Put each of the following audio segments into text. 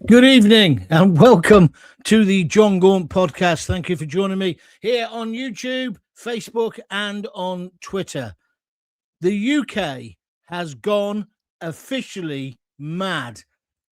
Good evening and welcome to the Jon Gaunt podcast. Thank you for joining me here on YouTube, Facebook and on Twitter. The UK has gone officially mad.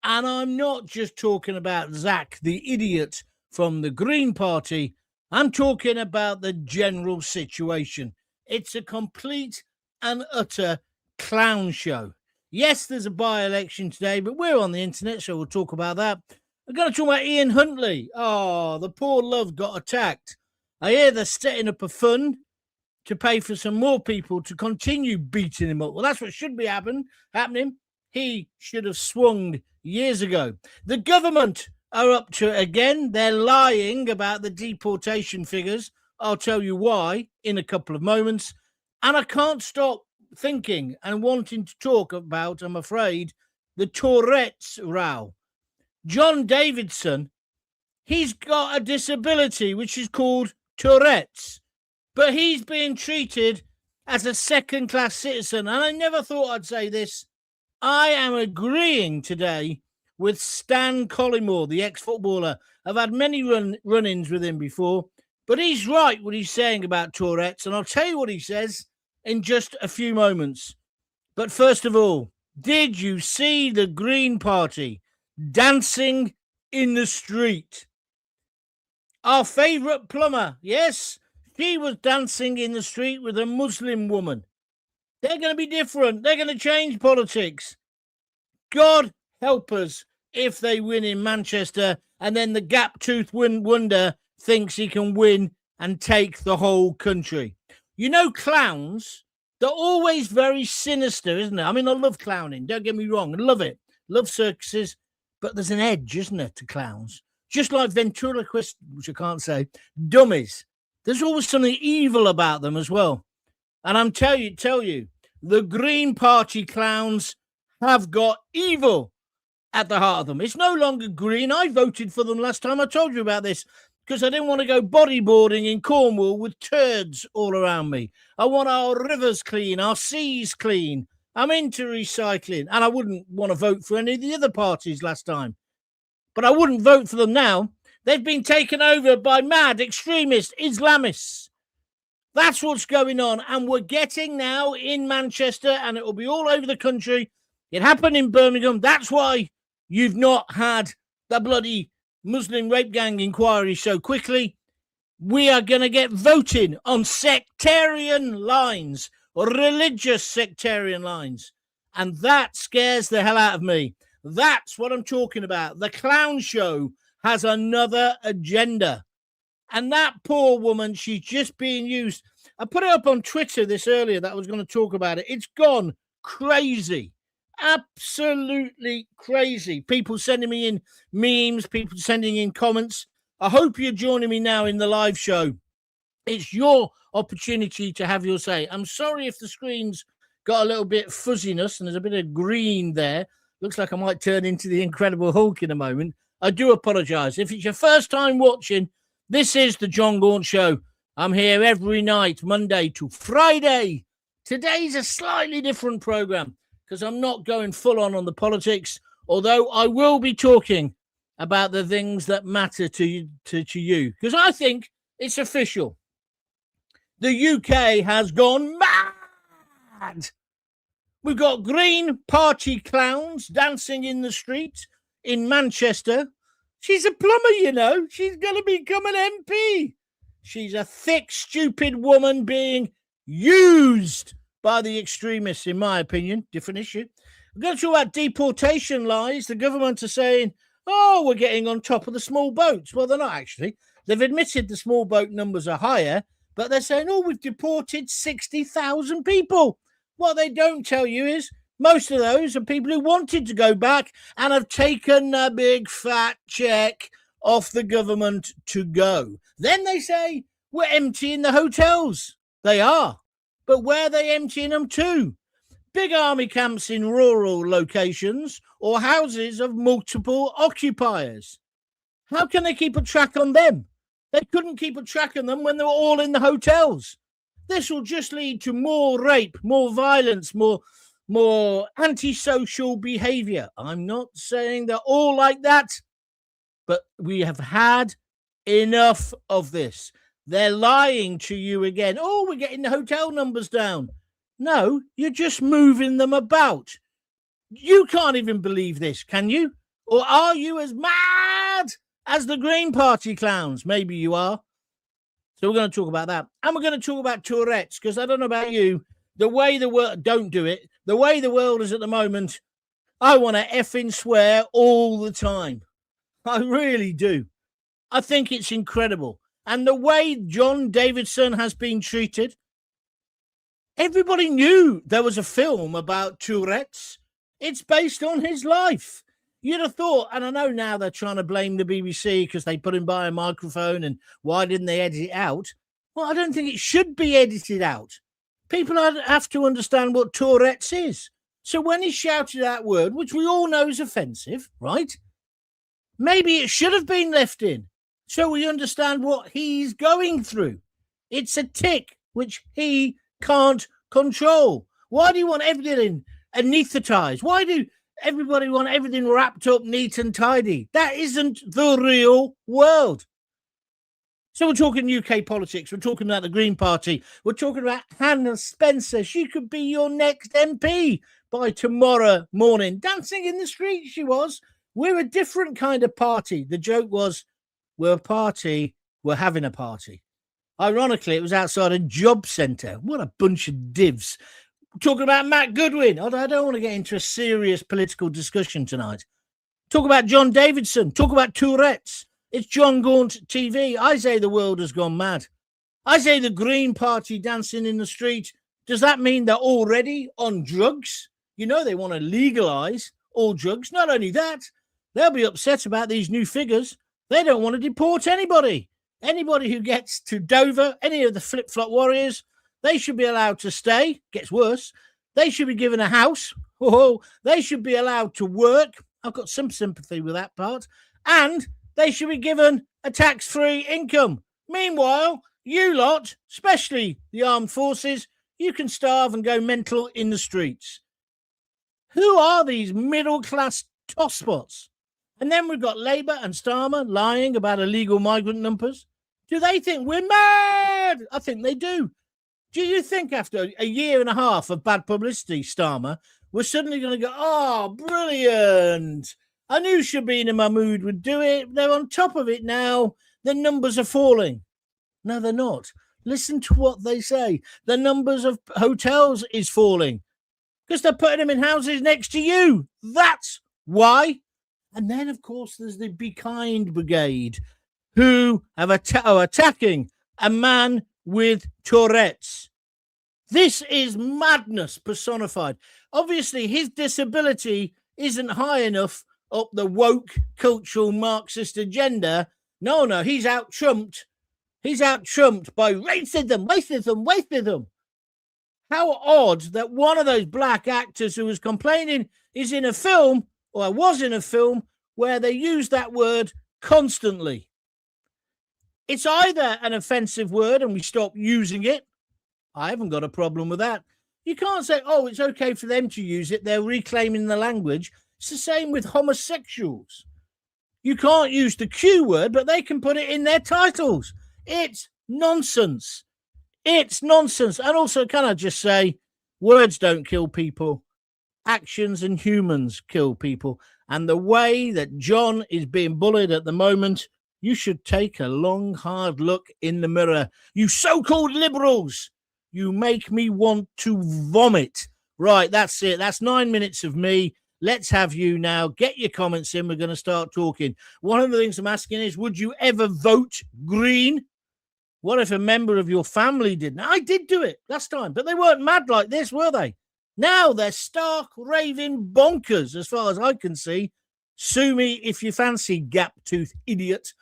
And I'm not just talking about Zach, the idiot from the Green Party. I'm talking about the general situation. It's a complete and utter clown show. Yes, there's a by-election today, but we're on the internet, so we'll talk about that. We're going to talk about Ian Huntley. Oh, the poor love got attacked. I hear they're setting up a fund to pay for some more people to continue beating him up. Well, that's what should be happening. He should have swung years ago. The government are up to it again. They're lying about the deportation figures. I'll tell you why in a couple of moments. And I can't stop thinking and wanting to talk about, I'm afraid, the Tourette's row. John Davidson, he's got a disability which is called Tourette's, but he's being treated as a second-class citizen. And I never thought I'd say this. I am agreeing today with Stan Collymore, the ex-footballer. I've had many run-ins with him before, but he's right what he's saying about Tourette's, and I'll tell you what he says in just a few moments. But first of all, did you see the Green Party dancing in the street? Our favourite plumber, yes, she was dancing in the street with a Muslim woman. They're going to be different. They're going to change politics. God help us if they win in Manchester and then the gap-toothed wonder thinks he can win and take the whole country. You know, clowns, they're always very sinister, isn't it? I mean, I love clowning. Don't get me wrong. I love it. Love circuses. But there's an edge, isn't there, to clowns? Just like ventriloquists, which I can't say, dummies. There's always something evil about them as well. And I'm tell you, the Green Party clowns have got evil at the heart of them. It's no longer green. I voted for them last time. I told you about this because I didn't want to go bodyboarding in Cornwall with turds all around me. I want our rivers clean, our seas clean. I'm into recycling, and I wouldn't want to vote for any of the other parties last time. But I wouldn't vote for them now. They've been taken over by mad extremist Islamists. That's what's going on, and we're getting now in Manchester, and it will be all over the country. It happened in Birmingham. That's why you've not had the bloody Muslim rape gang inquiry so quickly. We are going to get voting on sectarian lines, or religious sectarian lines, and that scares the hell out of me. That's what I'm talking about. The clown show has another agenda. And that poor woman, she's just being used. I put it up on Twitter this earlier that I was going to talk about it. It's gone crazy. Absolutely crazy. People sending me in memes, people sending in comments. I hope you're joining me now in the live show. It's your opportunity to have your say. I'm sorry if the screen's got a little bit fuzziness and there's a bit of green there. Looks like I might turn into the Incredible Hulk in a moment. I do apologise. If it's your first time watching, this is the Jon Gaunt Show. I'm here every night, Monday to Friday. Today's a slightly different programme because I'm not going full on the politics, although I will be talking about the things that matter to you, because I think it's official. The UK has gone mad. We've got Green Party clowns dancing in the street in Manchester. She's a plumber, you know. She's going to become an MP. She's a thick, stupid woman being used by the extremists, in my opinion. Different issue. We're going to talk about deportation lies. The government are saying, oh, we're getting on top of the small boats. Well, they're not actually. They've admitted the small boat numbers are higher, but they're saying, oh, we've deported 60,000 people. What they don't tell you is most of those are people who wanted to go back and have taken a big fat check off the government to go. Then they say, we're emptying the hotels. They are. But where are they emptying them to? Big army camps in rural locations or houses of multiple occupiers. How can they keep a track on them? They couldn't keep a track on them when they were all in the hotels. This will just lead to more rape, more violence, more more antisocial behavior. I'm not saying they're all like that, but we have had enough of this. They're lying to you again. Oh, we're getting the hotel numbers down. No, you're just moving them about. You can't even believe this, can you? Or are you as mad as the Green Party clowns? Maybe you are. So we're going to talk about that. And we're going to talk about Tourette's, because I don't know about you, the way the world, don't do it, the way the world is at the moment, I want to effing swear all the time. I really do. I think it's incredible. And the way John Davidson has been treated, everybody knew there was a film about Tourette's. It's based on his life. You'd have thought, and I know now they're trying to blame the BBC because they put him by a microphone and why didn't they edit it out? Well, I don't think it should be edited out. People have to understand what Tourette's is. So when he shouted that word, which we all know is offensive, right? Maybe it should have been left in so we understand what he's going through. It's a tic which he can't control. Why do you want everything anaesthetized? Why do everybody want everything wrapped up neat and tidy? That isn't the real world. So we're talking UK politics. We're talking about the Green Party. We're talking about Hannah Spencer. She could be your next MP by tomorrow morning. Dancing in the street she was. We're a different kind of party. The joke was, we're a party, we're having a party. Ironically, it was outside a job centre. What a bunch of divs. Talking about Matt Goodwin. I don't want to get into a serious political discussion tonight. Talk about John Davidson. Talk about Tourette's. It's Jon Gaunt TV. I say the world has gone mad. I say the Green Party dancing in the street. Does that mean they're already on drugs? You know they want to legalise all drugs. Not only that, they'll be upset about these new figures. They don't want to deport anybody. Anybody who gets to Dover, any of the flip-flop warriors, they should be allowed to stay. Gets worse. They should be given a house. Oh, they should be allowed to work. I've got some sympathy with that part. And they should be given a tax-free income. Meanwhile, you lot, especially the armed forces, you can starve and go mental in the streets. Who are these middle-class tosspots? And then we've got Labour and Starmer lying about illegal migrant numbers. Do they think we're mad? I think they do. Do you think after a year and a half of bad publicity, Starmer, we're suddenly going to go, oh, brilliant. I knew Shabina Mahmood would do it. They're on top of it now. The numbers are falling. No, they're not. Listen to what they say. The numbers of hotels is falling because they're putting them in houses next to you. That's why. And then, of course, there's the Be Kind Brigade who are attacking a man with Tourette's. This is madness personified. Obviously, his disability isn't high enough up the woke cultural Marxist agenda. No, he's out-trumped. He's out-trumped by racism. How odd that one of those black actors who was complaining is in a film, or was in a film, where they use that word constantly. It's either an offensive word and we stop using it. I haven't got a problem with that. You can't say, oh, it's okay for them to use it. They're reclaiming the language. It's the same with homosexuals. You can't use the Q word, but they can put it in their titles. It's nonsense. It's nonsense. And also, can I just say, words don't kill people. Actions and humans kill people. And the way that John is being bullied at the moment, you should take a long, hard look in the mirror. You so-called liberals, you make me want to vomit. Right, that's it. That's 9 minutes of me. Let's have you now. Get your comments in. We're going to start talking. One of the things I'm asking is, would you ever vote Green? What if a member of your family didn't? I did do it last time, but they weren't mad like this, were they? Now they're stark, raving bonkers, as far as I can see. Sue me if you fancy, gap-toothed idiot.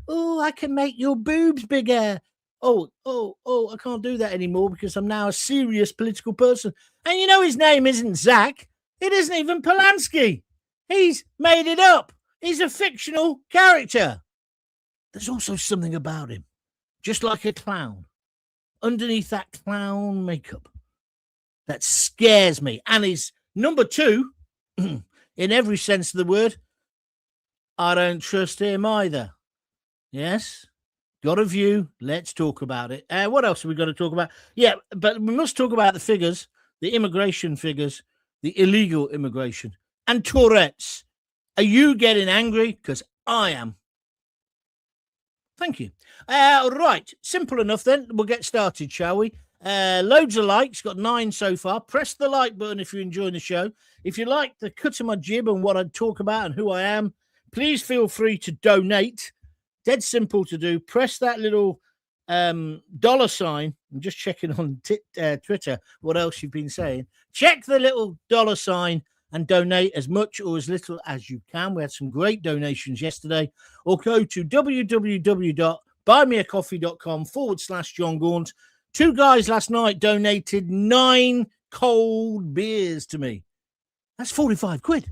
Oh, I can make your boobs bigger. Oh, I can't do that anymore because I'm now a serious political person. And you know his name isn't Zach. It isn't even Polanski. He's made it up. He's a fictional character. There's also something about him, just like a clown. Underneath that clown makeup, that scares me. And is number two, in every sense of the word, I don't trust him either. Yes, got a view. Let's talk about it. What else are we going to talk about? Yeah, but we must talk about the figures, the immigration figures, the illegal immigration, and Tourette's. Are you getting angry? Because I am. Thank you. Right, simple enough then. We'll get started, shall we? Loads of likes, got 9 so far. Press the like button if you're enjoying the show. If you like the cut of my jib and what I talk about and who I am, please feel free to donate. Dead simple to do. Press that little dollar sign. I'm just checking on Twitter what else you've been saying. Check the little dollar sign and donate as much or as little as you can. We had some great donations yesterday. Or go to www.buymeacoffee.com/Jon Gaunt. 2 guys last night donated 9 cold beers to me. That's 45 quid.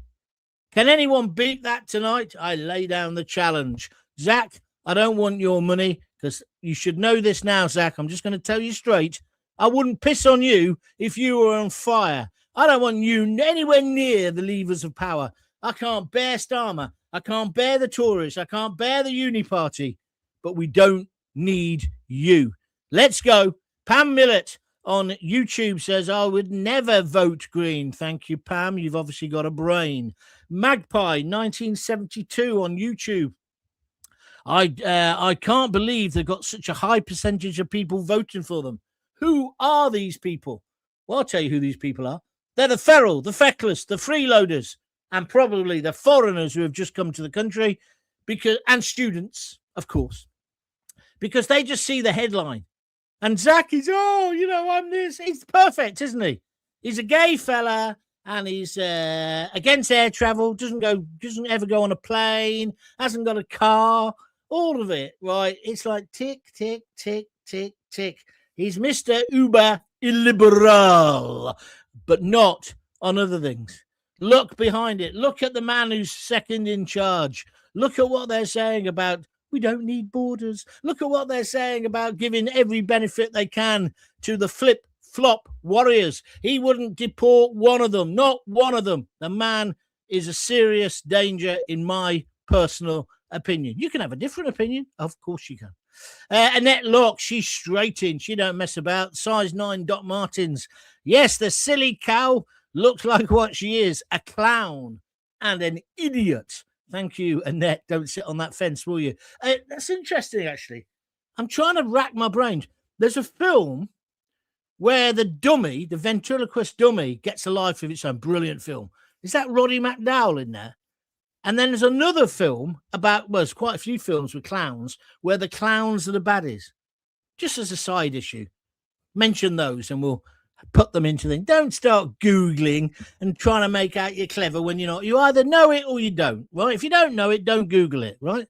Can anyone beat that tonight? I lay down the challenge. Zach, I don't want your money because you should know this now, Zach. I'm just going to tell you straight. I wouldn't piss on you if you were on fire. I don't want you anywhere near the levers of power. I can't bear Starmer. I can't bear the Tories. I can't bear the Uni Party. But we don't need you. Let's go. Pam Millett on YouTube says, I would never vote Green. Thank you, Pam. You've obviously got a brain. Magpie 1972 on YouTube. I can't believe they've got such a high percentage of people voting for them. Who are these people? Well, I'll tell you who these people are. They're the feral, the feckless, the freeloaders, and probably the foreigners who have just come to the country, and students, of course, because they just see the headline. And Zach is, I'm this. He's perfect, isn't he? He's a gay fella, and he's against air travel, doesn't ever go on a plane, hasn't got a car, all of it, right? It's like tick, tick, tick, tick, tick. He's Mr. Uber illiberal, but not on other things. Look behind it. Look at the man who's second in charge. Look at what they're saying about we don't need borders. Look at what they're saying about giving every benefit they can to the flip-flop warriors. He wouldn't deport one of them, not one of them. The man is a serious danger in my personal opinion. You can have a different opinion. Of course you can. Annette Locke, she's straight in. She don't mess about. Size 9 Doc Martens. Yes, the silly cow looks like what she is, a clown and an idiot. Thank you, Annette. Don't sit on that fence, will you? That's interesting, actually. I'm trying to rack my brain. There's a film where the dummy, the ventriloquist dummy, gets a life of its own. Brilliant film. Is that Roddy McDowall in there? And then there's another film there's quite a few films with clowns where the clowns are the baddies. Just as a side issue. Mention those and we'll put them into things. Don't start Googling and trying to make out you're clever when you're not. You either know it or you don't, right? If you don't know it, don't Google it, right?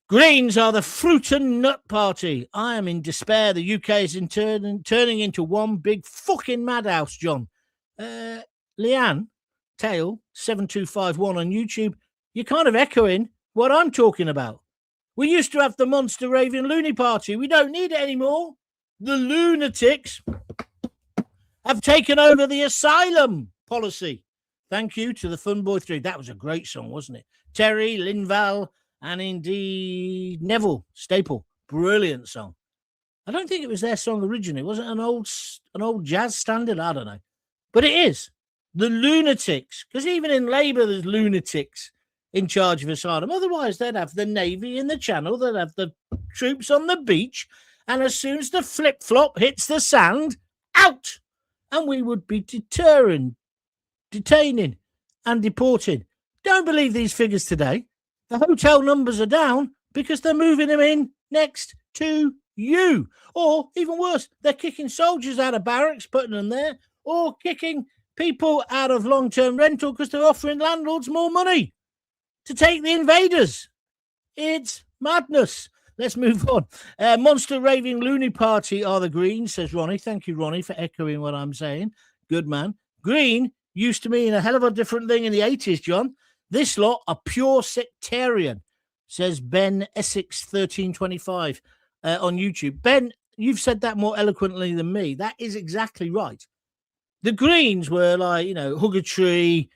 Greens are the fruit and nut party. I am in despair. The UK is turning into one big fucking madhouse, John. Leanne Tail 7251 on YouTube. You're kind of echoing what I'm talking about. We used to have the monster raving loony party. We don't need it anymore. The lunatics have taken over the asylum policy. Thank you to the Fun Boy 3. That was a great song, wasn't it? Terry, Linval, and indeed Neville Staple. Brilliant song. I don't think it was their song originally. Was it an old jazz standard? I don't know. But it is. The lunatics. Because even in Labour, there's lunatics in charge of asylum. Otherwise, they'd have the Navy in the Channel. They'd have the troops on the beach. And as soon as the flip-flop hits the sand, out. And we would be detaining, and deporting. Don't believe these figures today. The hotel numbers are down because they're moving them in next to you. Or, even worse, they're kicking soldiers out of barracks, putting them there, or kicking people out of long-term rental because they're offering landlords more money to take the invaders. It's madness. Let's move on. Monster raving loony party are the Greens, says Ronnie. Thank you, Ronnie, for echoing what I'm saying. Good man. Green used to mean a hell of a different thing in the 80s, John. This lot are pure sectarian, says Ben Essex 1325 on YouTube. Ben, you've said that more eloquently than me. That is exactly right. The Greens were like, hug a tree,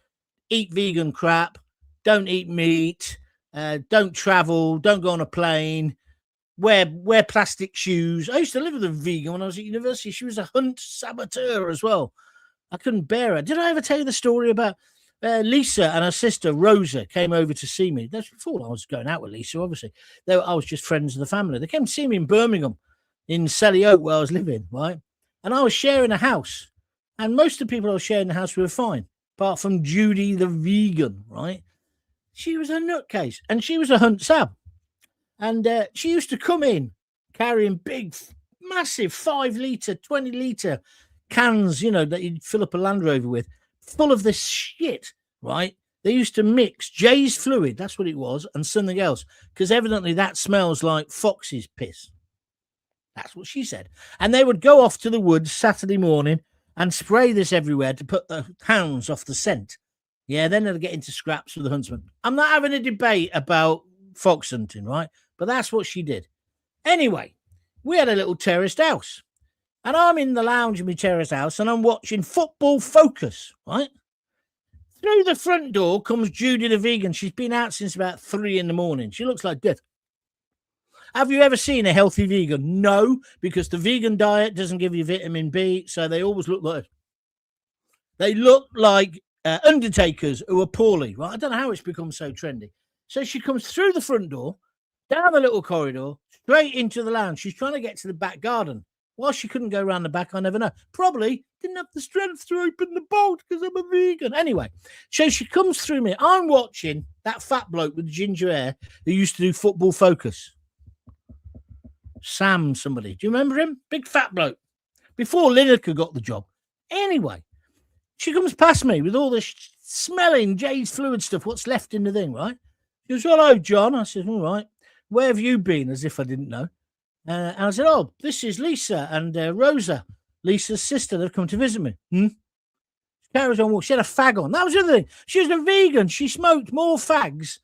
eat vegan crap, don't eat meat, don't travel, don't go on a plane, wear plastic shoes. I used to live with a vegan when I was at university. She was a hunt saboteur as well. I couldn't bear her. Did I ever tell you the story about Lisa and her sister Rosa came over to see me? That's before I was going out with Lisa, obviously. I was just friends of the family. They came to see me in Birmingham, in Selly Oak, where I was living, right? And I was sharing a house. And most of the people I was sharing the house with were fine, apart from Judy the vegan, right? She was a nutcase, and she was a hunt sab. And she used to come in carrying big, massive 5-litre, 20-litre cans, that you'd fill up a Land Rover with, full of this shit, right? They used to mix Jay's fluid, that's what it was, and something else, because evidently that smells like fox's piss. That's what she said. And they would go off to the woods Saturday morning and spray this everywhere to put the hounds off the scent. Yeah, then they'd get into scraps with the huntsman. I'm not having a debate about fox hunting, right? But that's what she did. Anyway, we had a little terraced house. And I'm in the lounge of my terrace house and I'm watching Football Focus, right? Through the front door comes Judy the vegan. She's been out since about 3 a.m. She looks like death. Have you ever seen a healthy vegan? No, because the vegan diet doesn't give you vitamin B, so they always look like... They look like undertakers who are poorly, right? I don't know how it's become so trendy. So she comes through the front door, down the little corridor, straight into the lounge. She's trying to get to the back garden. Why she couldn't go around the back, I never know. Probably didn't have the strength to open the bolt because I'm a vegan. Anyway, so she comes through me. I'm watching that fat bloke with the ginger hair who used to do Football Focus. Sam somebody. Do you remember him? Big fat bloke. Before Lineker got the job. Anyway, she comes past me with all this smelling Jay's fluid stuff, what's left in the thing, right? She goes, hello, John. I said, all right. Where have you been? As if I didn't know. And I said, oh, this is Lisa and Rosa, Lisa's sister. They've come to visit me. She carries on. She had a fag on. That was the other thing. She was a vegan. She smoked more fags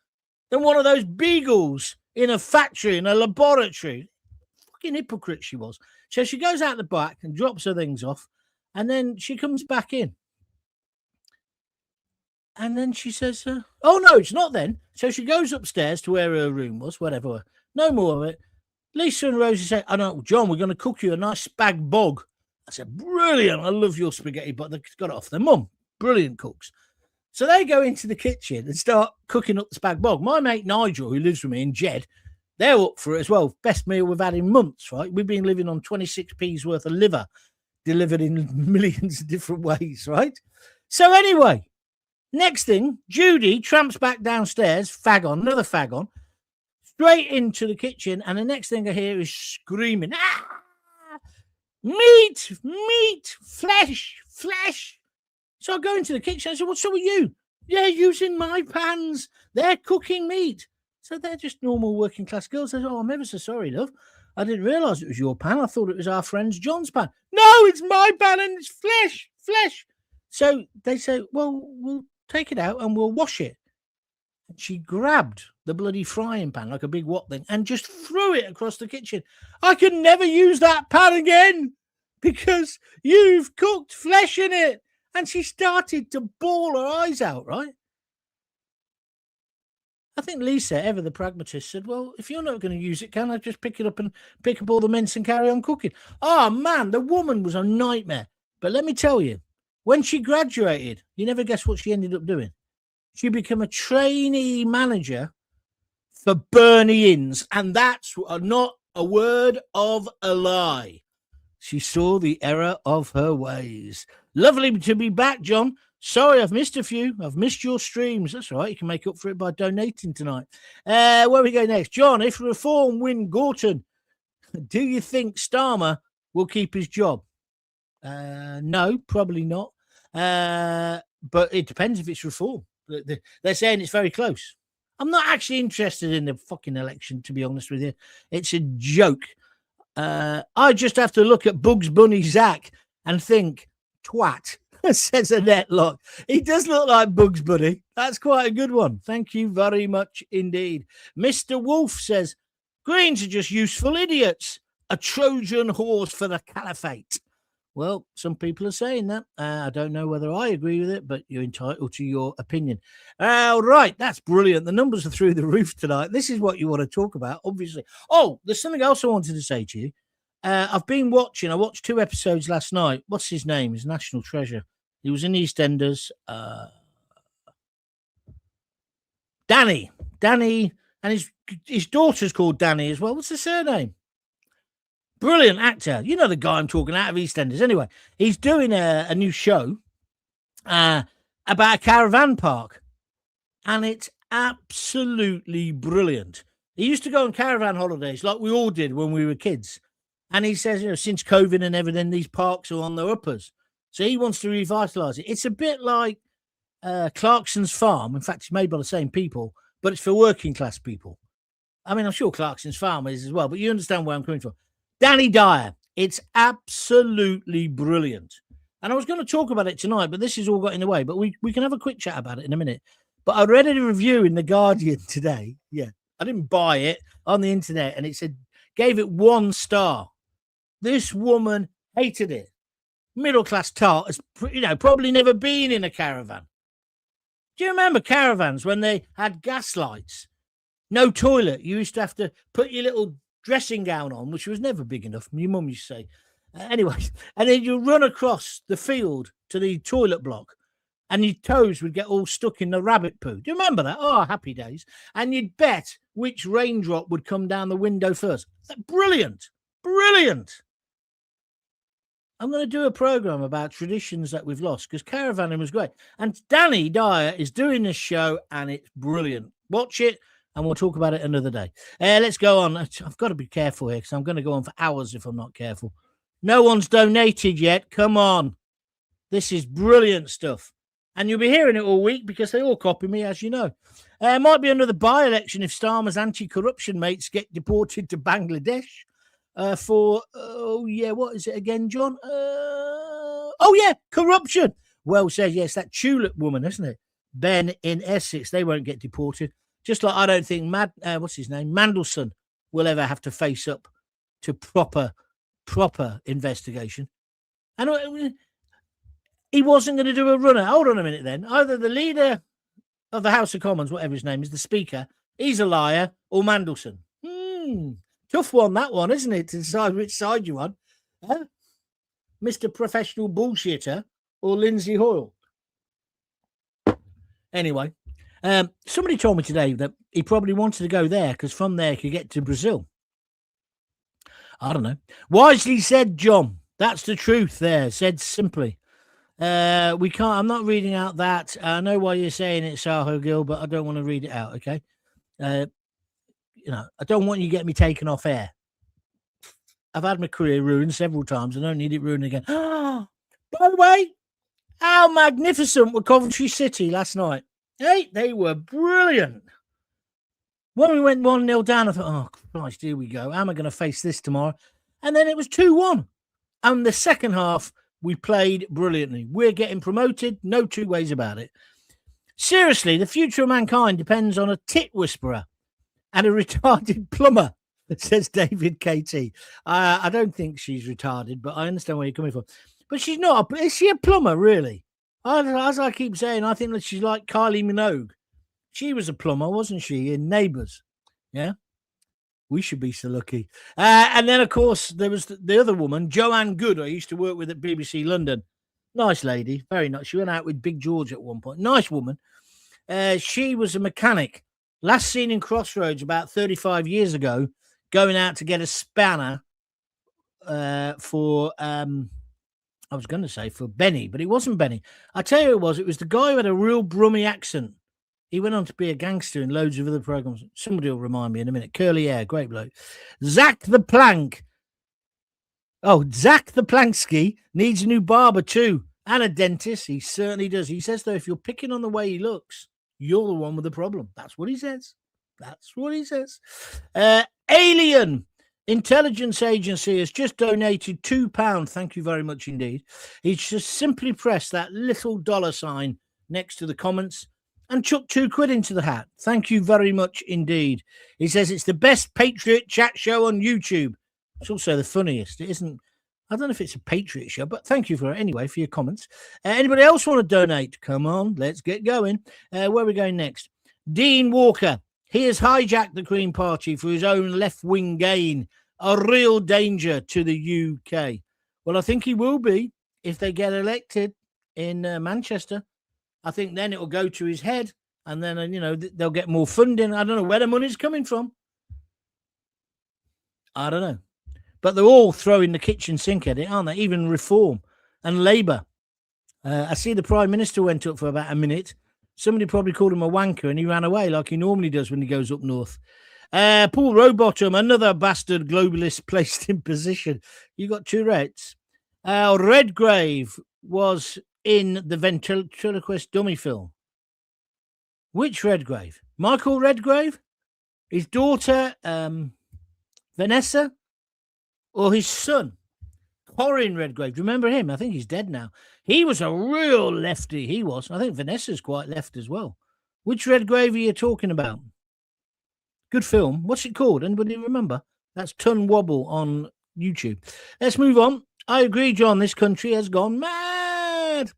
than one of those beagles in a factory, in a laboratory. Fucking hypocrite she was. So she goes out the back and drops her things off. And then she comes back in. And then she says, oh, no, it's not then. So she goes upstairs to where her room was, whatever. No more of it. Lisa and Rosie say, oh, no, John, we're going to cook you a nice spag bog. I said, brilliant. I love your spaghetti, but they got it off their mum. Brilliant cooks. So they go into the kitchen and start cooking up the spag bog. My mate Nigel, who lives with me, and Jed, they're up for it as well. Best meal we've had in months, right? We've been living on 26p's worth of liver delivered in millions of different ways, right? So anyway, next thing, Judy tramps back downstairs, fag on, another fag on, straight into the kitchen, and the next thing I hear is screaming, meat, flesh. So I go into the kitchen, I said, what's up with you? They're using my pans. They're cooking meat. So they're just normal working class girls. I said, oh, I'm ever so sorry, love. I didn't realise it was your pan. I thought it was our friend's John's pan. No, it's my pan and it's flesh. So they say, well, we'll take it out and we'll wash it. And she grabbed the bloody frying pan like a big what thing and just threw it across the kitchen. I can never use that pan again because you've cooked flesh in it. And she started to bawl her eyes out, right? I think Lisa, ever the pragmatist, said, well, if you're not going to use it, can I just pick it up and pick up all the mince and carry on cooking? Oh, man, the woman was a nightmare. But let me tell you, when she graduated, you never guess what she ended up doing. She became a trainee manager for Bernie Inns, and that's not a word of a lie. She saw the error of her ways. Lovely to be back, John. Sorry, I've missed a few. I've missed your streams. That's all right. You can make up for it by donating tonight. Where we go next? John, if Reform win Gorton, do you think Starmer will keep his job? No, probably not. But it depends if it's Reform. They're saying it's very close. I'm not actually interested in the fucking election, to be honest with you. It's a joke. I just have to look at Bugs Bunny Zach and think, twat. Says Annette Lock. He does look like Bugs Bunny. That's quite a good one. Thank you very much indeed. Mr. Wolf says, Greens are just useful idiots. A Trojan horse for the caliphate. Well, some people are saying that. I don't know whether I agree with it, but you're entitled to your opinion. Right, that's brilliant. The numbers are through the roof tonight. This is what you want to talk about, obviously. Oh, there's something else I wanted to say to you. I've been watching. I watched 2 episodes last night. What's his name? His National Treasure. He was in EastEnders. Danny, and his daughter's called Danny as well. What's the surname? Brilliant actor. You know the guy I'm talking out of EastEnders. Anyway, he's doing a new show about a caravan park, and it's absolutely brilliant. He used to go on caravan holidays like we all did when we were kids. And he says, since COVID and everything, these parks are on their uppers. So he wants to revitalise it. It's a bit like Clarkson's Farm. In fact, it's made by the same people, but it's for working class people. I mean, I'm sure Clarkson's Farm is as well, but you understand where I'm coming from. Danny Dyer. It's absolutely brilliant. And I was going to talk about it tonight, but this has all got in the way. But we can have a quick chat about it in a minute. But I read a review in The Guardian today. Yeah, I didn't buy it on the internet, and it said, gave it 1 star. This woman hated it. Middle-class tart has, probably never been in a caravan. Do you remember caravans when they had gas lights? No toilet. You used to have to put your little dressing gown on, which was never big enough. Your mum used to say. Anyway, and then you run across the field to the toilet block, and your toes would get all stuck in the rabbit poo. Do you remember that? Oh, happy days. And you'd bet which raindrop would come down the window first. Brilliant. Brilliant. I'm going to do a program about traditions that we've lost because caravanning was great. And Danny Dyer is doing this show, and it's brilliant. Watch it, and we'll talk about it another day. Let's go on. I've got to be careful here because I'm going to go on for hours if I'm not careful. No one's donated yet. Come on. This is brilliant stuff. And you'll be hearing it all week because they all copy me, as you know. Might be another by-election if Starmer's anti-corruption mates get deported to Bangladesh. What is it again, John? Corruption. Well said, yes, that tulip woman, isn't it? Ben in Essex, they won't get deported. Just like I don't think Mandelson will ever have to face up to proper investigation. And he wasn't going to do a runner. Hold on a minute then. Either the leader of the House of Commons, whatever his name is, the Speaker, he's a liar, or Mandelson. Tough one, that one, isn't it, to decide which side you're on? Huh? Mr. Professional Bullshitter or Lindsay Hoyle? Anyway, somebody told me today that he probably wanted to go there because from there he could get to Brazil. I don't know. Wisely said, John. That's the truth there, said simply. We can't. I'm not reading out that. I know why you're saying it, Saho Gill, but I don't want to read it out, okay? I don't want you to get me taken off air. I've had my career ruined several times. I don't need it ruined again. By the way, how magnificent were Coventry City last night? Hey, they were brilliant. When we went 1-0 down, I thought, oh, Christ, here we go. How am I going to face this tomorrow? And then it was 2-1. And the second half, we played brilliantly. We're getting promoted. No 2 ways about it. Seriously, the future of mankind depends on a tit whisperer and a retarded plumber, says David KT. I don't think she's retarded, but I understand where you're coming from. But she's not. Is she a plumber, really? As I keep saying, I think that she's like Kylie Minogue. She was a plumber, wasn't she, in Neighbours? Yeah? We should be so lucky. And then, of course, there was the other woman, Joanne Good, I used to work with at BBC London. Nice lady, very nice. She went out with Big George at one point. Nice woman. She was a mechanic. Last seen in Crossroads about 35 years ago, going out to get a spanner for Benny, but it wasn't Benny. I tell you who it was the guy who had a real Brummy accent. He went on to be a gangster in loads of other programs. Somebody will remind me in a minute. Curly hair, great bloke. Zach the Plank. Oh, Zach the Planksky needs a new barber too, and a dentist. He certainly does. He says, though, if you're picking on the way he looks, you're the one with the problem. That's what he says. That's what he says. Alien Intelligence Agency has just donated £2. Thank you very much indeed. He's just simply pressed that little $ next to the comments and chucked £2 into the hat. Thank you very much indeed. He says it's the best Patriot chat show on YouTube. It's also the funniest. It isn't I don't know if it's a Patriot show, but thank you for your comments. Anybody else want to donate? Come on, let's get going. Where are we going next? Dean Walker. He has hijacked the Green Party for his own left-wing gain. A real danger to the UK. Well, I think he will be if they get elected in Manchester. I think then it will go to his head, and then, they'll get more funding. I don't know where the money's coming from. I don't know. But they're all throwing the kitchen sink at it, aren't they? Even Reform and Labour. I see the Prime Minister went up for about a minute. Somebody probably called him a wanker, and he ran away like he normally does when he goes up north. Paul Rowbottom, another bastard globalist placed in position. You got Tourette's. Redgrave was in the ventriloquist dummy film. Which Redgrave? Michael Redgrave? His daughter, Vanessa? Or his son, Corin Redgrave? Do you remember him? I think he's dead now. He was a real lefty, he was. I think Vanessa's quite left as well. Which Redgrave are you talking about? Good film. What's it called? Anybody remember? That's Ton Wobble on YouTube. Let's move on. I agree, John. This country has gone mad.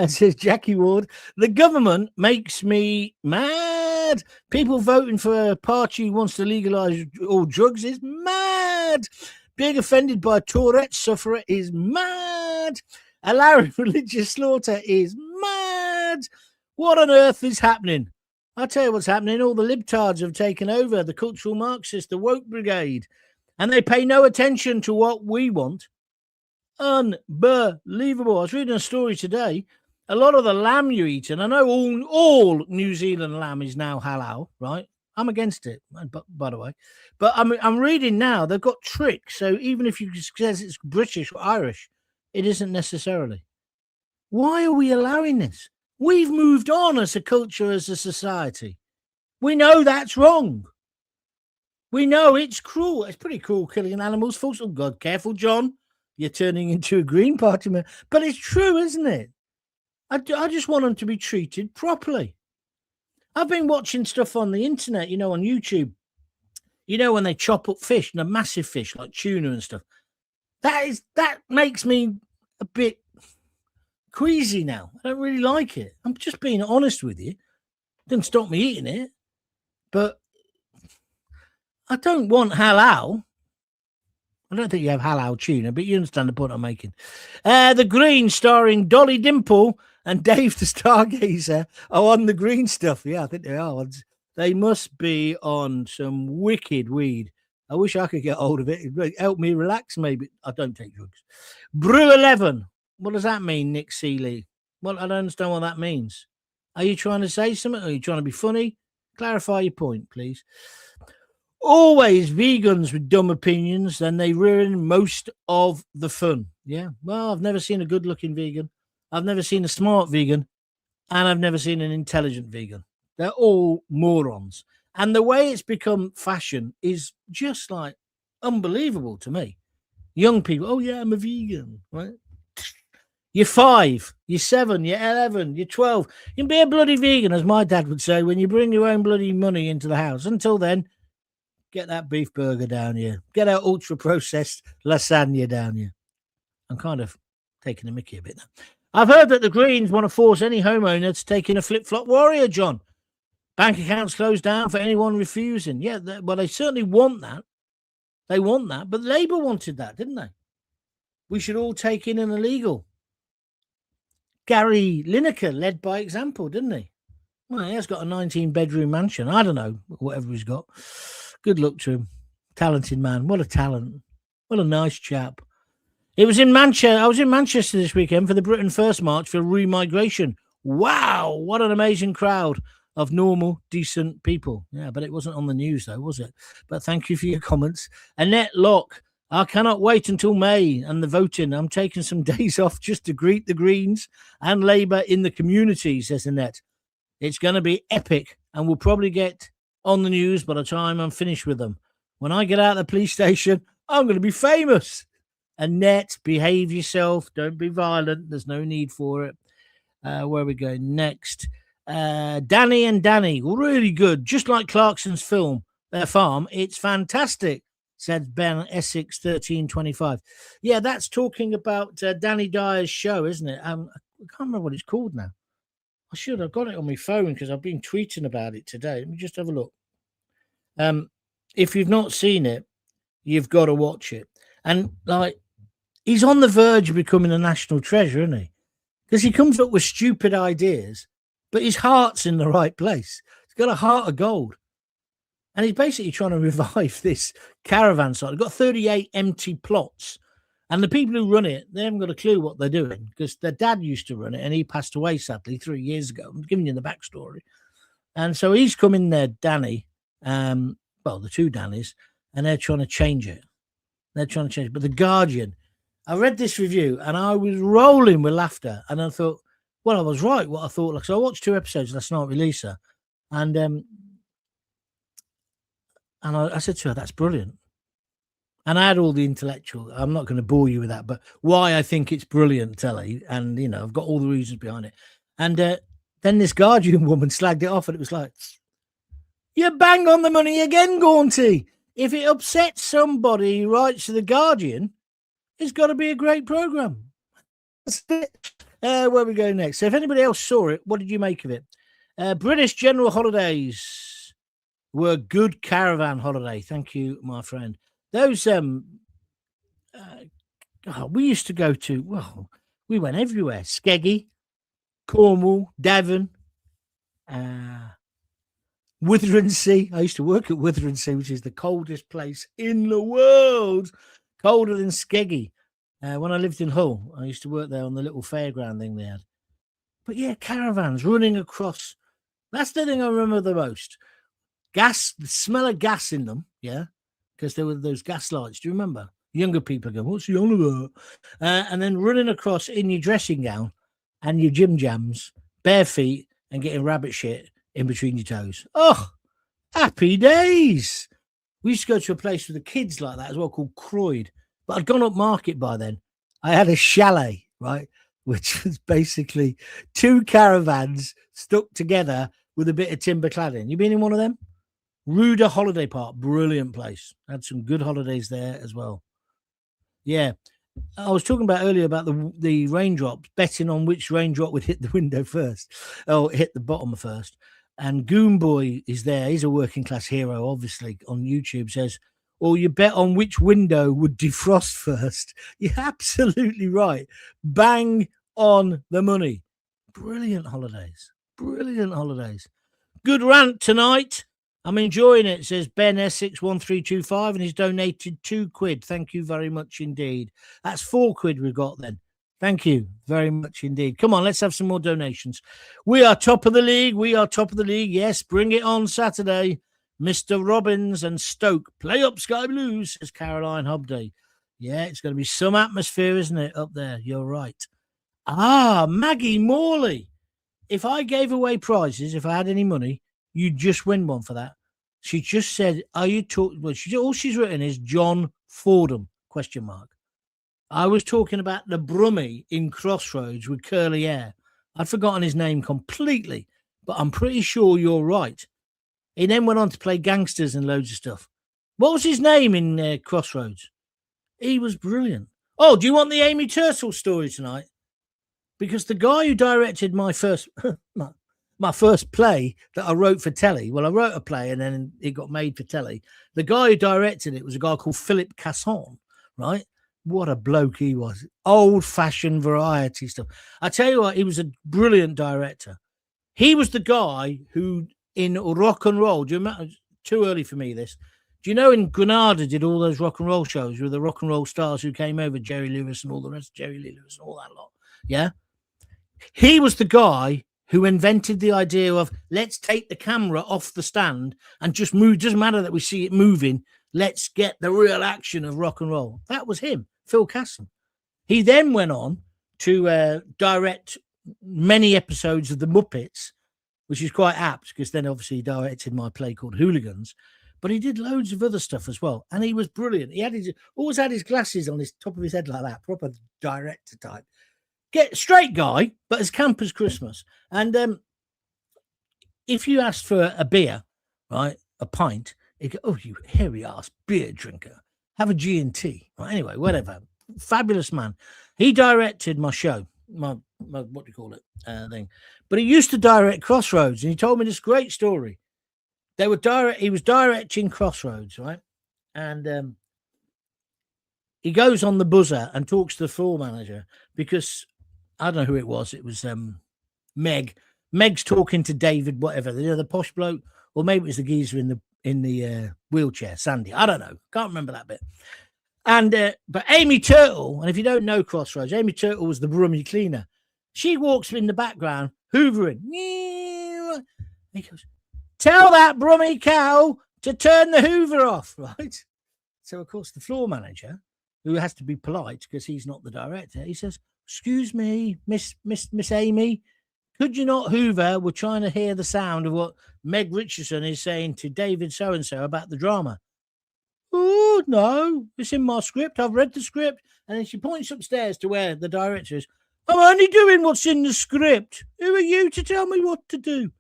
Says Jackie Ward. The government makes me mad. People voting for a party who wants to legalise all drugs is mad. Being offended by a Tourette sufferer is mad. Allowing religious slaughter is mad. What on earth is happening? I'll tell you what's happening. All the libtards have taken over, the cultural Marxists, the woke brigade, and they pay no attention to what we want. Unbelievable. I was reading a story today. A lot of the lamb you eat, and I know all New Zealand lamb is now halal, right? I'm against it, by the way. But I'm reading now, they've got tricks. So even if you says it's British or Irish, it isn't necessarily. Why are we allowing this? We've moved on as a culture, as a society. We know that's wrong. We know it's cruel. It's pretty cruel killing animals. Oh, God, careful, John. You're turning into a Green Party man. But it's true, isn't it? I just want them to be treated properly. I've been watching stuff on the internet, on YouTube. When they chop up fish, and a massive fish like tuna and stuff. That makes me a bit queasy now. I don't really like it. I'm just being honest with you. It didn't stop me eating it. But I don't want halal. I don't think you have halal tuna, but you understand the point I'm making. The Green, starring Dolly Dimple and Dave the Stargazer, are on the green stuff. Yeah, I think they are. They must be on some wicked weed. I wish I could get hold of it. It'd help me relax, maybe. I don't take drugs. Brew 11. What does that mean, Nick Seeley? Well, I don't understand what that means. Are you trying to say something? Are you trying to be funny? Clarify your point, please. Always vegans with dumb opinions, and they ruin most of the fun. Yeah, well, I've never seen a good-looking vegan. I've never seen a smart vegan, and I've never seen an intelligent vegan. They're all morons. And the way it's become fashion is just like unbelievable to me. Young people, oh yeah, I'm a vegan, right? You're 5, you're 7, you're 11, you're 12. You can be a bloody vegan, as my dad would say, when you bring your own bloody money into the house. Until then, get that beef burger down here. Get that ultra-processed lasagna down here. I'm kind of taking a mickey a bit now. I've heard that the Greens want to force any homeowner to take in a flip-flop warrior, John. Bank accounts closed down for anyone refusing. Yeah, well, they certainly want that. They want that. But Labour wanted that, didn't they? We should all take in an illegal. Gary Lineker led by example, didn't he? Well, he has got a 19-bedroom mansion. I don't know, whatever he's got. Good luck to him. Talented man. What a talent. What a nice chap. It was in Manchester. I was in Manchester this weekend for the Britain First March for remigration. Wow, what an amazing crowd of normal, decent people. Yeah, but it wasn't on the news, though, was it? But thank you for your comments. Annette Locke, I cannot wait until May and the voting. I'm taking some days off just to greet the Greens and Labour in the community, says Annette. It's going to be epic, and we'll probably get on the news by the time I'm finished with them. When I get out of the police station, I'm going to be famous. Annette, behave yourself. Don't be violent. There's no need for it. Where are we going next? Danny, really good. Just like Clarkson's film, Their Farm. It's fantastic, said Ben Essex 1325. Yeah, that's talking about Danny Dyer's show, isn't it? I can't remember what it's called now. I should have got it on my phone because I've been tweeting about it today. Let me just have a look. If you've not seen it, you've got to watch it. And like, he's on the verge of becoming a national treasure, isn't he? Because he comes up with stupid ideas, but his heart's in the right place. He's got a heart of gold. And he's basically trying to revive this caravan site. They've got 38 empty plots. And the people who run it, they haven't got a clue what they're doing because their dad used to run it and he passed away, sadly, 3 years ago. I'm giving you the backstory. And so he's come in there, Danny, well, the two Dannys, and they're trying to change it. They're trying to change it. But The Guardian, I read this review and I was rolling with laughter. And I thought, well, I was right, what I thought. Like, so I watched 2 episodes last night with Lisa. And I said to her, that's brilliant. And I had all the intellectual, I'm not going to bore you with that, but why I think it's brilliant, telly. And, you know, I've got all the reasons behind it. And then this Guardian woman slagged it off and it was like, you bang on the money again, Gaunty. If it upsets somebody who writes to The Guardian, it's got to be a great programme. That's it. Where we go next? So if anybody else saw it, what did you make of it? British General Holidays were good caravan holiday. Thank you, my friend. Those we used to go to, well, we went everywhere. Skeggy, Cornwall, Devon, Withensea. I used to work at Withensea, which is the coldest place in the world, colder than Skeggy. When I lived in Hull, I used to work there on the little fairground thing they had. But yeah, caravans running across. That's the thing I remember the most. Gas, the smell of gas in them, yeah, because there were those gas lights. Do you remember? Younger people go, what's the on about? And then running across in your dressing gown and your gym jams, bare feet, and getting rabbit shit in between your toes. Oh, happy days. We used to go to a place with the kids like that as well called Croyd. But I'd gone up market by then. I had a chalet, right, which was basically 2 caravans stuck together with a bit of timber cladding. You been in one of them? Ruder Holiday Park, brilliant place. Had some good holidays there as well. Yeah. I was talking about earlier about the raindrops, betting on which raindrop would hit the window first, or hit the bottom first. And Goonboy is there. He's a working class hero, obviously, on YouTube, says, or you bet on which window would defrost first. You're absolutely right. Bang on the money. Brilliant holidays. Brilliant holidays. Good rant tonight. I'm enjoying it, says Ben Essex 1325, and he's donated £2. Thank you very much indeed. That's £4 we've got then. Thank you very much indeed. Come on, let's have some more donations. We are top of the league. We are top of the league. Yes, bring it on Saturday. Mr. Robbins and Stoke. Play up Sky Blues, says Caroline Hobday. Yeah, it's going to be some atmosphere, isn't it, up there? You're right. Maggie Morley. If I gave away prizes, if I had any money, you'd just win one for that. She just said, are you talking? Well, all she's written is John Fordham, ? I was talking about the Brummie in Crossroads with curly hair. I'd forgotten his name completely, but I'm pretty sure you're right. He then went on to play gangsters and loads of stuff. What was his name in Crossroads? He was brilliant. Oh, do you want the Amy Turtle story tonight? Because the guy who directed my first my first play that I wrote for telly, well, I wrote a play and then it got made for telly. The guy who directed it was a guy called Philip Casson, right? What a bloke he was. Old-fashioned variety stuff. I tell you what, he was a brilliant director. He was the guy who, in rock and roll, do you remember? Too early for me, this. Do you know in Granada did all those rock and roll shows with the rock and roll stars who came over, Jerry Lewis and all the rest, Jerry Lee Lewis and all that lot? Yeah? He was the guy who invented the idea of let's take the camera off the stand and just move. Doesn't matter that we see it moving. Let's get the real action of rock and roll. That was him, Phil Casson. He then went on to direct many episodes of The Muppets, which is quite apt because then obviously he directed my play called Hooligans. But he did loads of other stuff as well. And he was brilliant. He had always had his glasses on his top of his head like that, proper director type. Get straight guy, but as camp as Christmas. And if you asked for a beer, right, a pint, he'd go, oh, you hairy ass beer drinker. have a G&T. Well, anyway, whatever. Fabulous man. He directed my show, my what do you call it thing. But he used to direct Crossroads, and he told me this great story. He was directing Crossroads, right? And he goes on the buzzer and talks to the floor manager because I don't know who it was. It was Meg. Meg's talking to David, whatever, the posh bloke, or maybe it was the geezer in the wheelchair, Sandy. I don't know. Can't remember that bit. And but Amy Turtle, and if you don't know Crossroads, Amy Turtle was the Brummie cleaner. She walks in the background, hoovering. He goes, "Tell that Brummie cow to turn the hoover off," right? So, of course, the floor manager, who has to be polite because he's not the director, he says, "Excuse me, Miss Amy, could you not hoover? We're trying to hear the sound of what Meg Richardson is saying to David so-and-so about the drama." "Oh, no, it's in my script. I've read the script." And then she points upstairs to where the director is. "I'm only doing what's in the script. Who are you to tell me what to do?"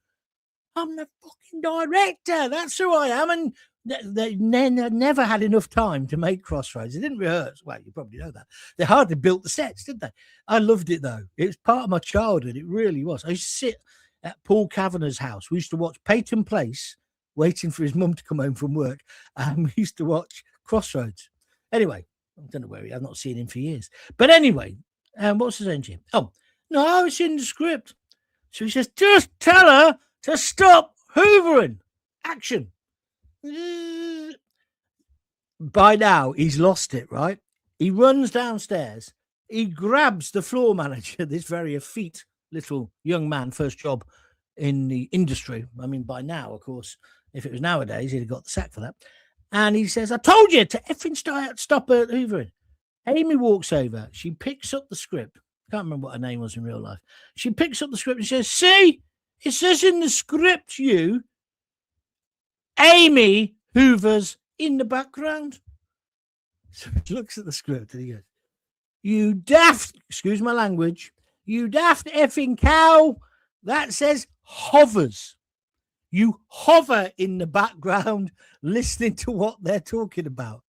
"I'm the fucking director. That's who I am." And they never had enough time to make Crossroads. They didn't rehearse. Well, you probably know that. They hardly built the sets, did they? I loved it, though. It was part of my childhood. It really was. I used to sit at Paul Kavanagh's house. We used to watch Peyton Place, waiting for his mum to come home from work. And we used to watch Crossroads. Anyway, I don't know where I've not seen him for years. But anyway, what's his name, Jim? Oh, no, it's in the script. So he says, "Just tell her to stop hoovering. Action." By now, he's lost it, right? He runs downstairs. He grabs the floor manager, this very effete little young man, first job in the industry. I mean, by now, of course, if it was nowadays, he'd have got the sack for that. And he says, "I told you to effing stop hoovering." Amy walks over. She picks up the script. Can't remember what her name was in real life. She picks up the script and says, "See, it says in the script, you, Amy hoovers in the background." So he looks at the script and he goes, "You daft," excuse my language, "you daft effing cow, that says hovers. You hover in the background listening to what they're talking about."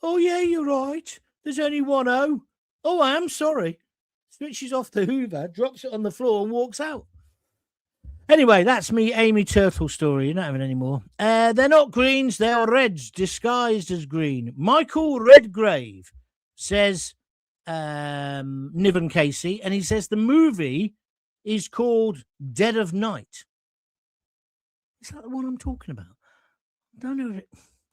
Oh, yeah, you're right. There's only one O. Oh, I am sorry." Switches off the hoover, drops it on the floor and walks out. Anyway, that's me, Amy Turtle story. You're not having any more. They're not greens, they're reds disguised as green. Michael Redgrave says Niven Casey, and he says the movie is called Dead of Night. Is that the one I'm talking about? I don't know.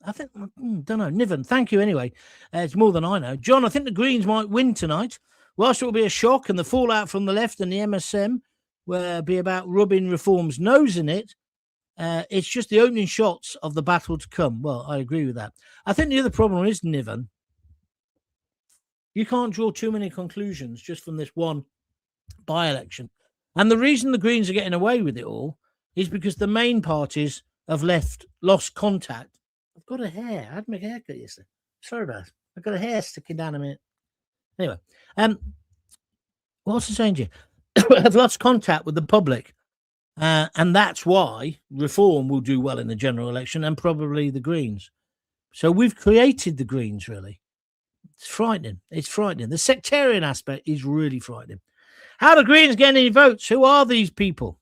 I think, don't know. Niven, thank you anyway. It's more than I know. John, I think the Greens might win tonight. Whilst it will be a shock and the fallout from the left and the MSM will be about rubbing Reform's nose in it, it's just the opening shots of the battle to come. Well, I agree with that. I think the other problem is, Niven, you can't draw too many conclusions just from this one by-election. And the reason the Greens are getting away with it all is because the main parties have lost contact. I've got a hair. I had my haircut yesterday. Sorry about it. I've got a hair sticking down a minute. Anyway, what's the saying to you? Have lost contact with the public. And that's why Reform will do well in the general election and probably the Greens. So we've created the Greens, really. It's frightening. It's frightening. The sectarian aspect is really frightening. How do Greens get any votes? Who are these people?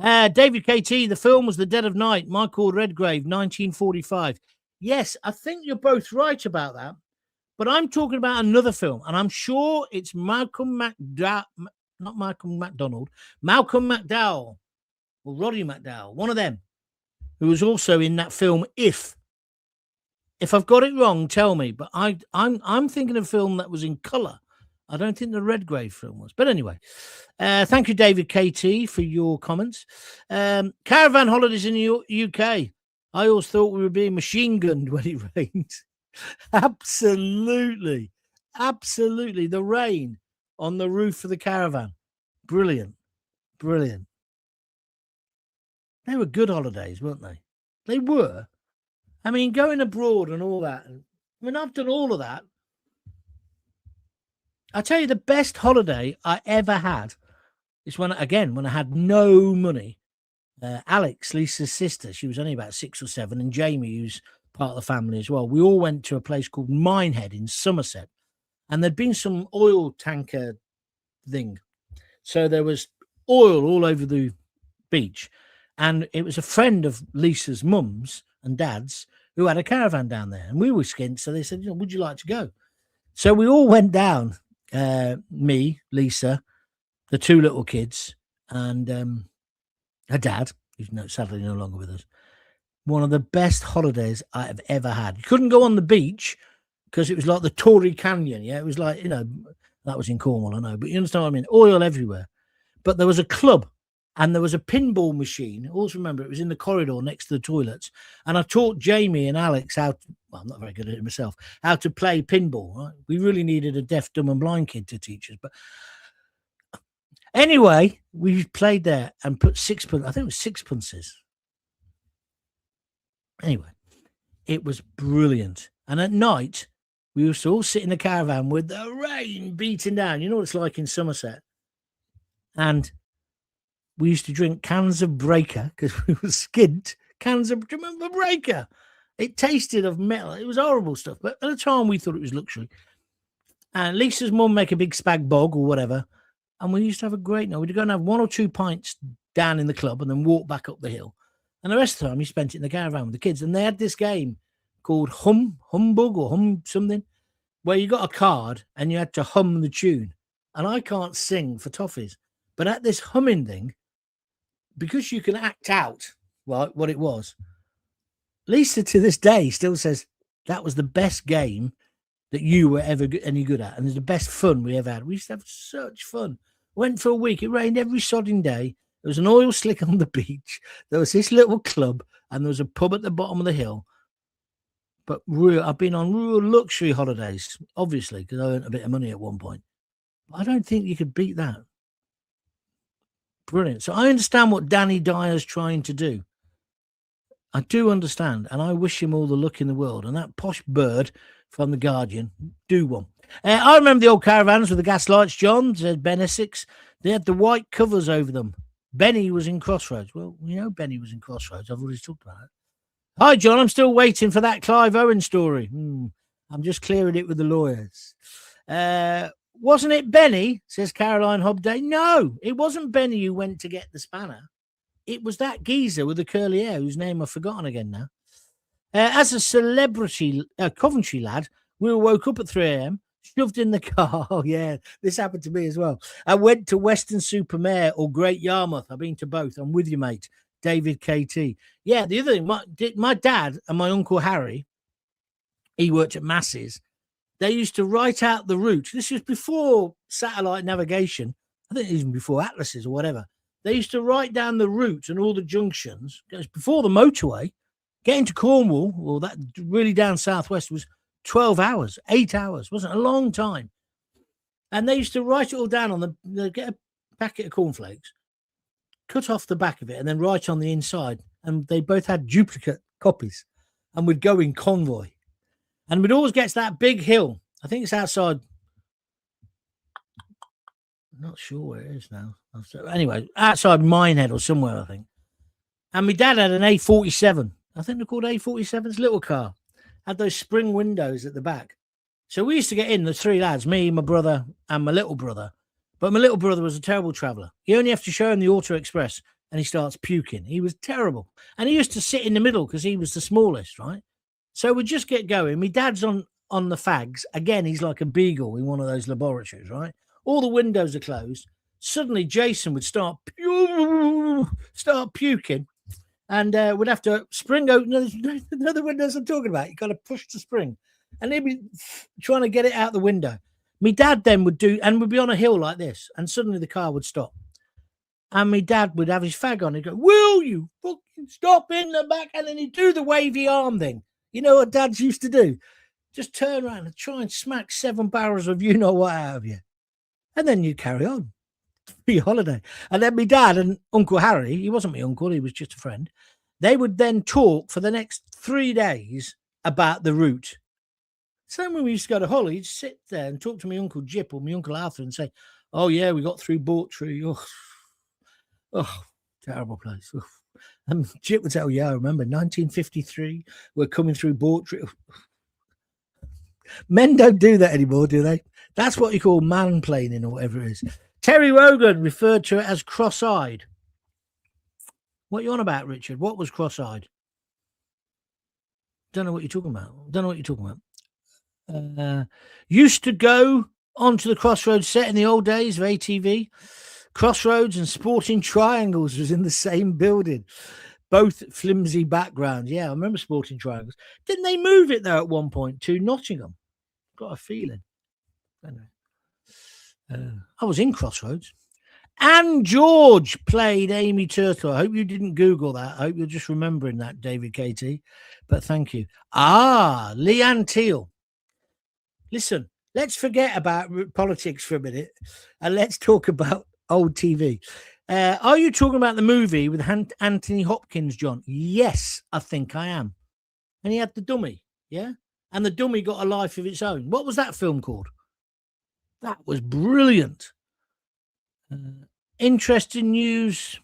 David KT, the film was The Dead of Night, Michael Redgrave, 1945. Yes, I think you're both right about that. But I'm talking about another film, and I'm sure it's Malcolm McDowell, not Malcolm McDonald, Malcolm McDowell, or Roddy McDowell, one of them, who was also in that film, If. If I've got it wrong, tell me. But I'm thinking of a film that was in colour. I don't think the Redgrave film was. But anyway, thank you, David KT, for your comments. Caravan holidays in the UK. I always thought we were being machine gunned when it rained. Absolutely. Absolutely. The rain on the roof of the caravan. Brilliant. Brilliant. They were good holidays, weren't they? They were. I mean, going abroad and all that. I mean, I've done all of that. I tell you, the best holiday I ever had is when I had no money. Alex, Lisa's sister, she was only about 6 or 7, and Jamie, who's part of the family as well. We all went to a place called Minehead in Somerset, and there'd been some oil tanker thing. So there was oil all over the beach, and it was a friend of Lisa's mum's and dad's who had a caravan down there, and we were skint. So they said, would you like to go? So we all went down, me, Lisa, the 2 little kids, and her dad, who's sadly no longer with us. One of the best holidays I have ever had. You couldn't go on the beach because it was like the Tory Canyon. Yeah, it was like, that was in Cornwall, I know, but you understand what I mean? Oil everywhere. But there was a club and there was a pinball machine. I always remember it was in the corridor next to the toilets. And I taught Jamie and Alex I'm not very good at it myself, how to play pinball. Right? We really needed a deaf, dumb and blind kid to teach us. But anyway, we played there and put sixpence, I think it was sixpences. Anyway, it was brilliant. And at night, we used to all sit in the caravan with the rain beating down. You know what it's like in Somerset. And we used to drink cans of Breaker because we were skint. Do you remember Breaker? It tasted of metal. It was horrible stuff. But at the time, we thought it was luxury. And Lisa's mum make a big spag bog or whatever. And we used to have a great night. We'd go and have 1 or 2 pints down in the club and then walk back up the hill. And the rest of the time, we spent it in the caravan with the kids. And they had this game called Humbug or Hum something, where you got a card and you had to hum the tune. And I can't sing for toffees. But at this humming thing, because you can act out what it was, Lisa to this day still says that was the best game that you were ever any good at. And it's the best fun we ever had. We used to have such fun. Went for a week. It rained every sodding day. There was an oil slick on the beach. There was this little club and there was a pub at the bottom of the hill. But I've been on real luxury holidays, obviously, because I earned a bit of money at one point. But I don't think you could beat that. Brilliant. So I understand what Danny Dyer's trying to do. I do understand, and I wish him all the luck in the world. And that posh bird from The Guardian, do one. I remember the old caravans with the gas lights, John, said Ben Essex. They had the white covers over them. Benny was in Crossroads. Well, Benny was in Crossroads. I've already talked about it. Hi, John. I'm still waiting for that Clive Owen story. I'm just clearing it with the lawyers. Wasn't it Benny, says Caroline Hobday? No, it wasn't Benny who went to get the spanner. It was that geezer with the curly hair, whose name I've forgotten again now. As a celebrity Coventry lad, we woke up at 3 a.m., shoved in the car. Oh, yeah, this happened to me as well. I went to Weston-super-Mare or Great Yarmouth. I've been to both. I'm with you, mate. David KT. Yeah, the other thing, my dad and my Uncle Harry, he worked at Masses. They used to write out the route. This was before satellite navigation. I think even before atlases or whatever. They used to write down the route and all the junctions. It was before the motorway. Getting to Cornwall, or that really down southwest, was 12 hours, 8 hours. Wasn't a long time. And they used to write it all down on they'd get a packet of cornflakes, cut off the back of it, and then write on the inside. And they both had duplicate copies. And we'd go in convoy. And we'd always get to that big hill. I think it's outside. I'm not sure where it is now. Anyway, outside Minehead or somewhere, I think. And my dad had an A47. I think they're called A47s, little car. Had those spring windows at the back. So we used to get in, the 3 lads, me, my brother, and my little brother. But my little brother was a terrible traveller. You only have to show him the Auto Express and he starts puking. He was terrible. And he used to sit in the middle because he was the smallest, right? So we'd just get going. My dad's on the fags. Again, he's like a beagle in one of those laboratories, right? All the windows are closed. Suddenly, Jason would start puking. And we'd have to spring open the windows I'm talking about. You got to push the spring. And he'd be trying to get it out the window. My dad then would we'd be on a hill like this. And suddenly the car would stop. And my dad would have his fag on. He'd go, will you fucking stop in the back? And then he'd do the wavy arm thing. You know what dads used to do? Just turn around and try and smack 7 barrels of you-know-what out of you. And then you'd carry on for your holiday. And then my dad and Uncle Harry, he wasn't my uncle, he was just a friend, they would then talk for the next 3 days about the route. So when we used to go to Hull, he'd sit there and talk to my Uncle Jip or my Uncle Arthur and say, oh, yeah, we got through Bawtry. Oh, Terrible place. And Chip would tell you, I remember 1953, we're coming through Portrait. Men don't do that anymore, do they? That's what you call mansplaining or whatever it is. Terry Wogan referred to it as cross-eyed. What are you on about, Richard? What was cross-eyed? Don't know what you're talking about. Used to go onto the Crossroads set in the old days of ATV. Crossroads and Sporting Triangles was in the same building. Both flimsy backgrounds. Yeah, I remember Sporting Triangles. Didn't they move it, though, at one point to Nottingham? Got a feeling. Anyway. I was in Crossroads. Anne George played Amy Turtle. I hope you didn't Google that. I hope you're just remembering that, David KT. But thank you. Leanne Teal. Listen, let's forget about politics for a minute and let's talk about old TV. Are you talking about the movie with Anthony Hopkins, John? Yes, I think I am. And he had the dummy, yeah? And the dummy got a life of its own. What was that film called? That was brilliant. Interesting news.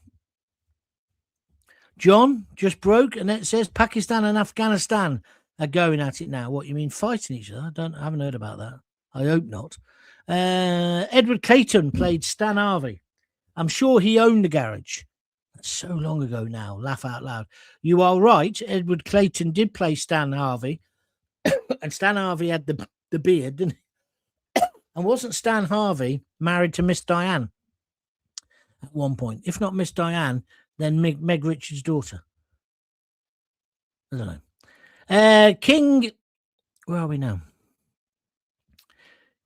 John just broke, and it says Pakistan and Afghanistan are going at it now. What, you mean fighting each other? I haven't heard about that. I hope not. Edward Clayton played Stan Harvey. I'm sure he owned the garage. That's so long ago now. Laugh out loud. You are right. Edward Clayton did play Stan Harvey. And Stan Harvey had the beard, didn't he? And wasn't Stan Harvey married to Miss Diane at one point? If not Miss Diane, then Meg Richards' daughter. I don't know. King, where are we now?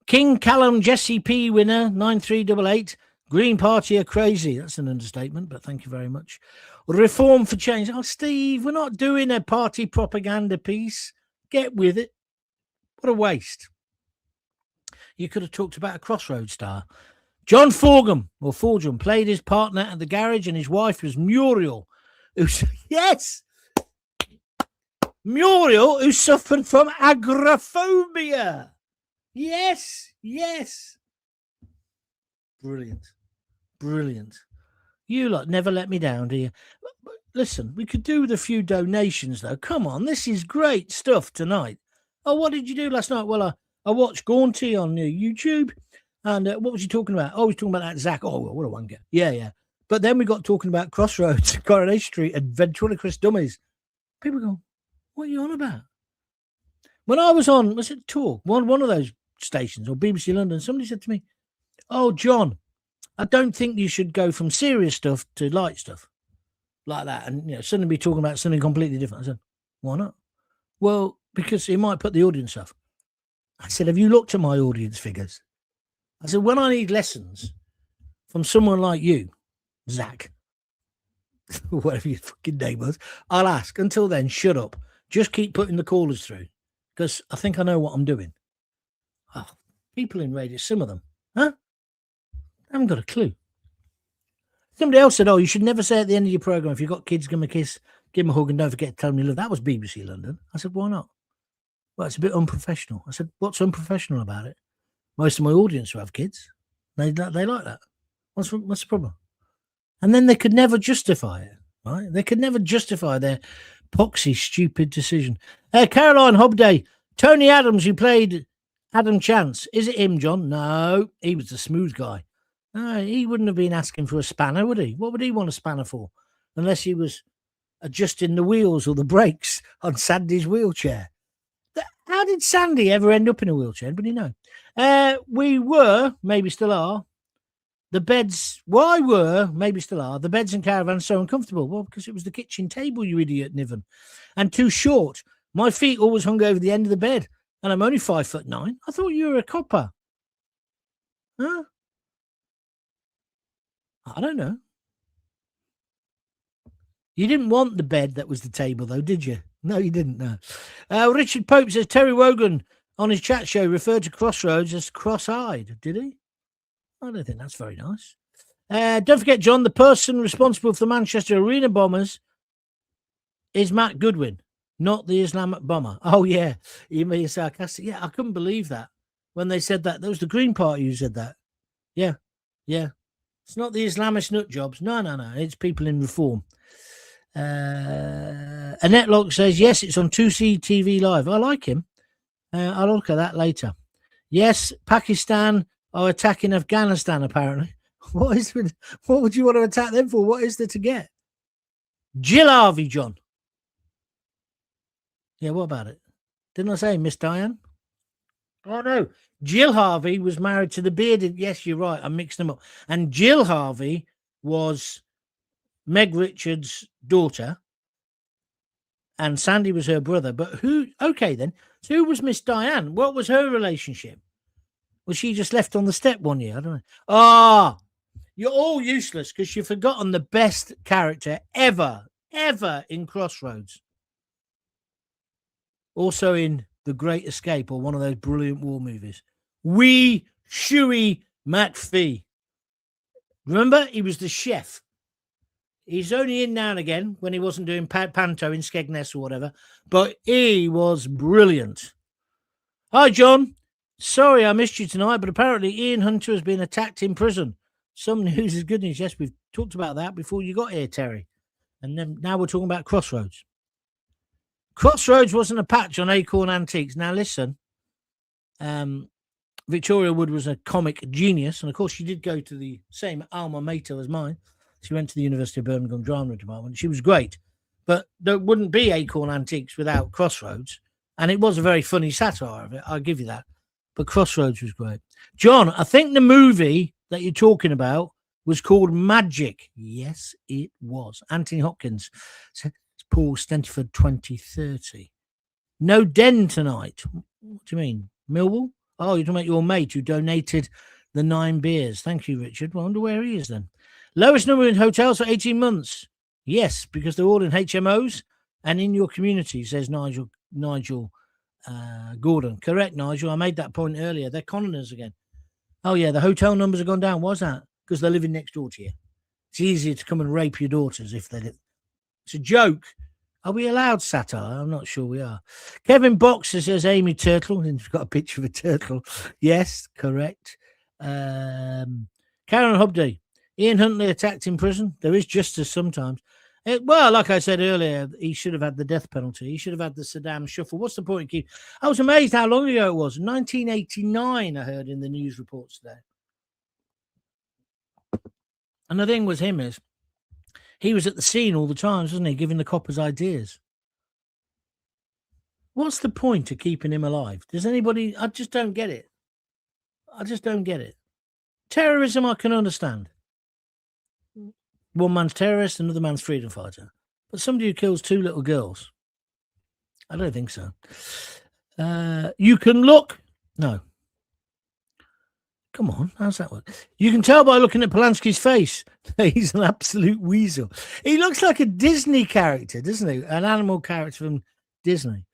King Callum Jesse P winner, 9388. Green Party are crazy. That's an understatement, but thank you very much. Reform for change. Oh, Steve, we're not doing a party propaganda piece. Get with it. What a waste. You could have talked about a Crossroads star. John Forgham played his partner at the garage, and his wife was Muriel. Muriel, who suffered from agoraphobia. Yes. Brilliant. You lot never let me down, do you? Listen, we could do with a few donations, though. Come on, this is great stuff tonight. Oh, what did you do last night? Well, I watched Gaunty on YouTube. And what was he talking about? Oh, he was talking about that Zach. Oh, well, what a wanker. Yeah. But then we got talking about Crossroads, Coronation Street, and ventriloquist dummies. People go, what are you on about? When I was on, was it Talk? One of those stations, or BBC London, somebody said to me, oh, John, I don't think you should go from serious stuff to light stuff like that. And, suddenly be talking about something completely different. I said, why not? Well, because it might put the audience off. I said, have you looked at my audience figures? I said, when I need lessons from someone like you, Zach, whatever your fucking name was, I'll ask. Until then, shut up. Just keep putting the callers through, because I think I know what I'm doing. Oh, people in radio, some of them, huh? I haven't got a clue. Somebody else said, oh, you should never say at the end of your programme, if you've got kids, give them a kiss, give them a hug, and don't forget to tell them you love. That was BBC London. I said, why not? Well, it's a bit unprofessional. I said, what's unprofessional about it? Most of my audience who have kids, they like that. What's the problem? And then they could never justify it, right? They could never justify their poxy, stupid decision. Caroline Hobday, Tony Adams, who played Adam Chance. Is it him, John? No, he was the smooth guy. No, he wouldn't have been asking for a spanner, would he? What would he want a spanner for? Unless he was adjusting the wheels or the brakes on Sandy's wheelchair. How did Sandy ever end up in a wheelchair? Anybody know? We were, maybe still are, the beds. Why were, maybe still are, the beds and caravans so uncomfortable? Well, because it was the kitchen table, you idiot, Niven. And too short. My feet always hung over the end of the bed. And I'm only 5'9". I thought you were a copper. Huh? I don't know. You didn't want the bed that was the table, though, did you? No, you didn't, no. Richard Pope says Terry Wogan on his chat show referred to Crossroads as cross-eyed. Did he? I don't think that's very nice. Don't forget, John, the person responsible for the Manchester Arena bombers is Matt Goodwin, not the Islamic bomber. Oh, yeah. You mean sarcastic? Yeah, I couldn't believe that when they said that. That was the Green Party who said that. Yeah. It's not the Islamist nut jobs. No. It's people in reform. Annette Locke says, yes, it's on 2C TV Live. I like him. I'll look at that later. Yes, Pakistan are attacking Afghanistan, apparently. What would you want to attack them for? What is there to get? Jill Harvey, John. Yeah, what about it? Didn't I say Miss Diane? Oh, no. Jill Harvey was married to the bearded. Yes, you're right. I mixed them up. And Jill Harvey was Meg Richards' daughter. And Sandy was her brother. But who? Okay, then. So who was Miss Diane? What was her relationship? Was she just left on the step one year? I don't know. Ah, you're all useless because you've forgotten the best character ever in Crossroads. Also in The Great Escape, or one of those brilliant war movies. Wee Shuey McPhee. Remember? He was the chef. He's only in now and again when he wasn't doing panto in Skegness or whatever, but he was brilliant. Hi, John. Sorry I missed you tonight, but apparently Ian Hunter has been attacked in prison. Some news is good news. Yes, we've talked about that before you got here, Terry. And then now we're talking about Crossroads. Crossroads wasn't a patch on Acorn Antiques. Now, listen, Victoria Wood was a comic genius. And, of course, she did go to the same alma mater as mine. She went to the University of Birmingham Drama Department. She was great. But there wouldn't be Acorn Antiques without Crossroads. And it was a very funny satire of it. I'll give you that. But Crossroads was great. John, I think the movie that you're talking about was called Magic. Yes, it was. Anthony Hopkins. Paul Stentiford 2030. No den tonight. What do you mean? Millwall? Oh, you're talking about your mate who donated the 9 beers. Thank you, Richard. I wonder where he is then. Lowest number in hotels for 18 months. Yes, because they're all in HMOs and in your community, says Nigel Gordon. Correct, Nigel. I made that point earlier. They're commoners again. Oh, yeah, the hotel numbers have gone down. Why's that? Because they're living next door to you. It's easier to come and rape your daughters if they live. It's a joke. Are we allowed satire? I'm not sure we are. Kevin Boxer says Amy Turtle. And he's got a picture of a turtle. Yes, correct. Karen Hobday. Ian Huntley attacked in prison. There is justice sometimes. Well, like I said earlier, he should have had the death penalty. He should have had the Saddam shuffle. What's the point? I was amazed how long ago it was. 1989, I heard in the news reports today. And the thing with him is, he was at the scene all the time, wasn't he, giving the coppers ideas. What's the point of keeping him alive? Does anybody... I just don't get it. Terrorism, I can understand. One man's terrorist, another man's freedom fighter. But somebody who kills 2 little girls, I don't think so. You can look... No. Come on, how's that work? You can tell by looking at Polanski's face. He's an absolute weasel. He looks like a Disney character, doesn't he? An animal character from Disney.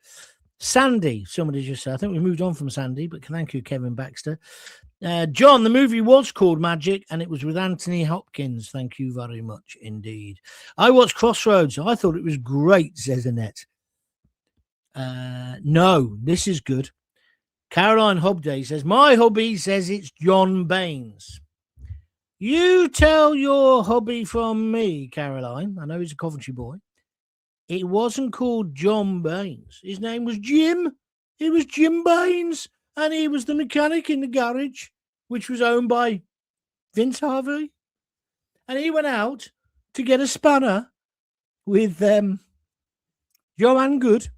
Sandy, somebody just said. I think we moved on from Sandy, but thank you, Kevin Baxter. John, the movie was called Magic, and it was with Anthony Hopkins. Thank you very much indeed. I watched Crossroads. I thought it was great, says Annette. No, this is good. Caroline Hobday says, my hubby says it's John Baines. You tell your hubby from me, Caroline. I know he's a Coventry boy. It wasn't called John Baines. His name was Jim. It was Jim Baines. And he was the mechanic in the garage, which was owned by Vince Harvey. And he went out to get a spanner with Joanne Good.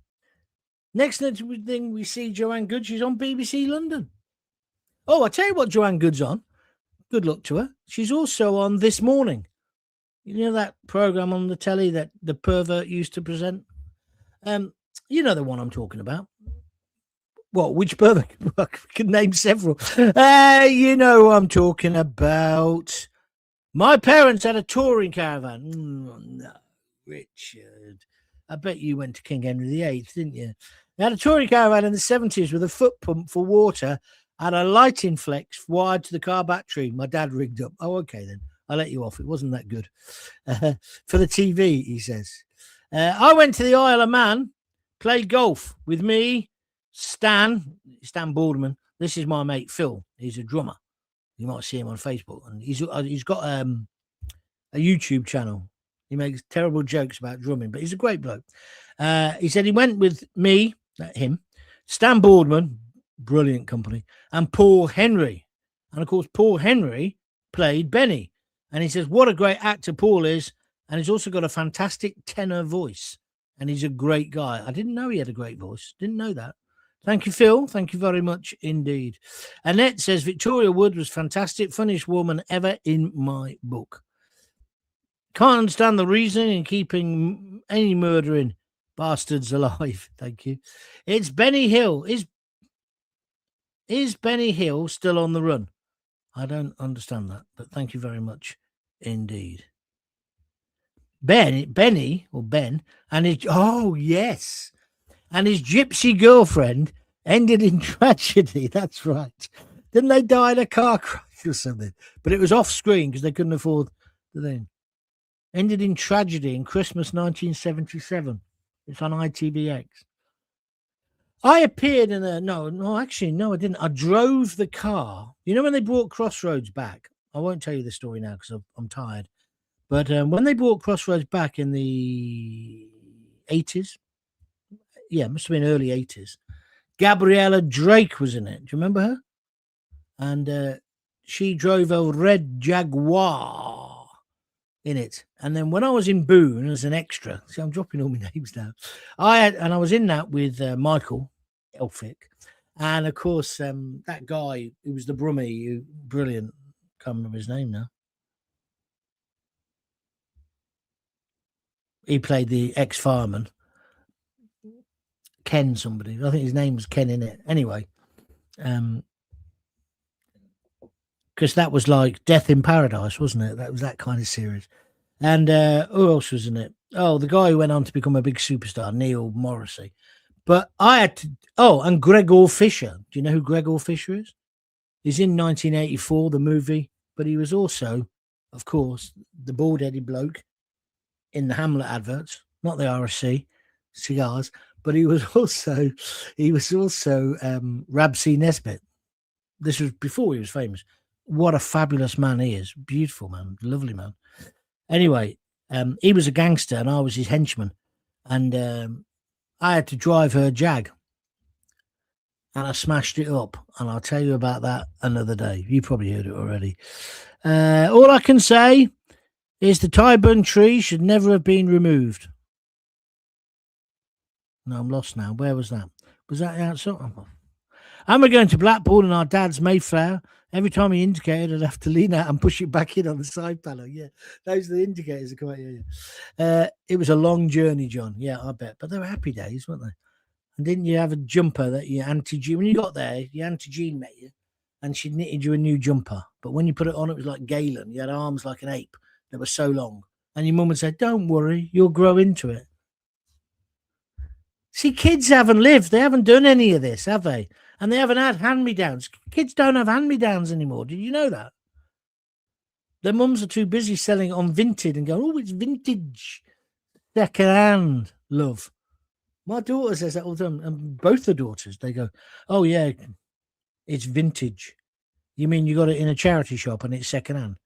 Next thing we see Joanne Good, she's on BBC London. Oh, I tell you what Joanne Good's on. Good luck to her. She's also on This Morning. You know that program on the telly that the pervert used to present? You know the one I'm talking about. What, which pervert? I can name several. You know what I'm talking about. My parents had a touring caravan. No, Richard. I bet you went to King Henry VIII, didn't you? They had a touring caravan in the 70s with a foot pump for water and a lighting flex wired to the car battery. My dad rigged up. Oh, okay, then. I'll let you off. It wasn't that good. For the TV, he says. I went to the Isle of Man, played golf with me, Stan Boardman. This is my mate, Phil. He's a drummer. You might see him on Facebook, and he's got a YouTube channel. He makes terrible jokes about drumming, but he's a great bloke. He said he went with me, him, Stan Boardman, brilliant company, and Paul Henry. And of course, Paul Henry played Benny. And he says, what a great actor Paul is. And he's also got a fantastic tenor voice. And he's a great guy. I didn't know he had a great voice. Didn't know that. Thank you, Phil. Thank you very much indeed. Annette says, Victoria Wood was fantastic. Funniest woman ever in my book. Can't understand the reason in keeping any murdering bastards alive. Thank you. It's Benny Hill. Is Benny Hill still on the run? I don't understand that, but thank you very much indeed. Benny, and his, oh, yes. And his gypsy girlfriend ended in tragedy. That's right. Didn't they die in a car crash or something? But it was off screen because they couldn't afford the thing. Ended in tragedy in Christmas 1977. It's on ITVX. I appeared in a... No, actually, I didn't. I drove the car. You know when they brought Crossroads back? I won't tell you the story now because I'm tired. But when they brought Crossroads back in the 80s, yeah, it must have been early 80s, Gabriella Drake was in it. Do you remember her? And she drove a red Jaguar in it. And then when I was in Boone as an extra, see, I'm dropping all my names now. I was in that with Michael Elphick. And of course, that guy who was the Brummie, brilliant, can't remember his name now. He played the ex-fireman. Ken somebody. I think his name was Ken in it. Anyway, because that was like Death in Paradise, wasn't it? That was that kind of series. And who else was in it? Oh, the guy who went on to become a big superstar, Neil Morrissey. But I had to... Oh, and Gregor Fisher. Do you know who Gregor Fisher is? He's in 1984, the movie. But he was also, of course, the bald-headed bloke in the Hamlet adverts, not the RSC cigars, but he was also Rabsy Nesbitt. This was before he was famous. What a fabulous man he is. Beautiful man, lovely man. Anyway, he was a gangster and I was his henchman. And I had to drive her Jag. And I smashed it up. And I'll tell you about that another day. You probably heard it already. All I can say is the Tyburn tree should never have been removed. No, I'm lost now. Where was that? Was that outside? And we're going to Blackpool and our dad's Mayflower. Every time he indicated, I'd have to lean out and push it back in on the side panel. Yeah, those are the indicators that come out here. Yeah. It was a long journey, John. Yeah, I bet. But they were happy days, weren't they? And didn't you have a jumper that your Auntie Jean, when you got there, your Auntie Jean met you and she knitted you a new jumper. But when you put it on, it was like Galen. You had arms like an ape that were so long. And your mum would say, don't worry, you'll grow into it. See, kids haven't lived. They haven't done any of this, have they? And they haven't had hand-me-downs. Kids don't have hand-me-downs anymore. Did you know that? Their mums are too busy selling it on Vinted and going, oh, it's vintage. Second-hand, love. My daughter says that all the time. And both the daughters, they go, oh, yeah, it's vintage. You mean you got it in a charity shop and it's second-hand?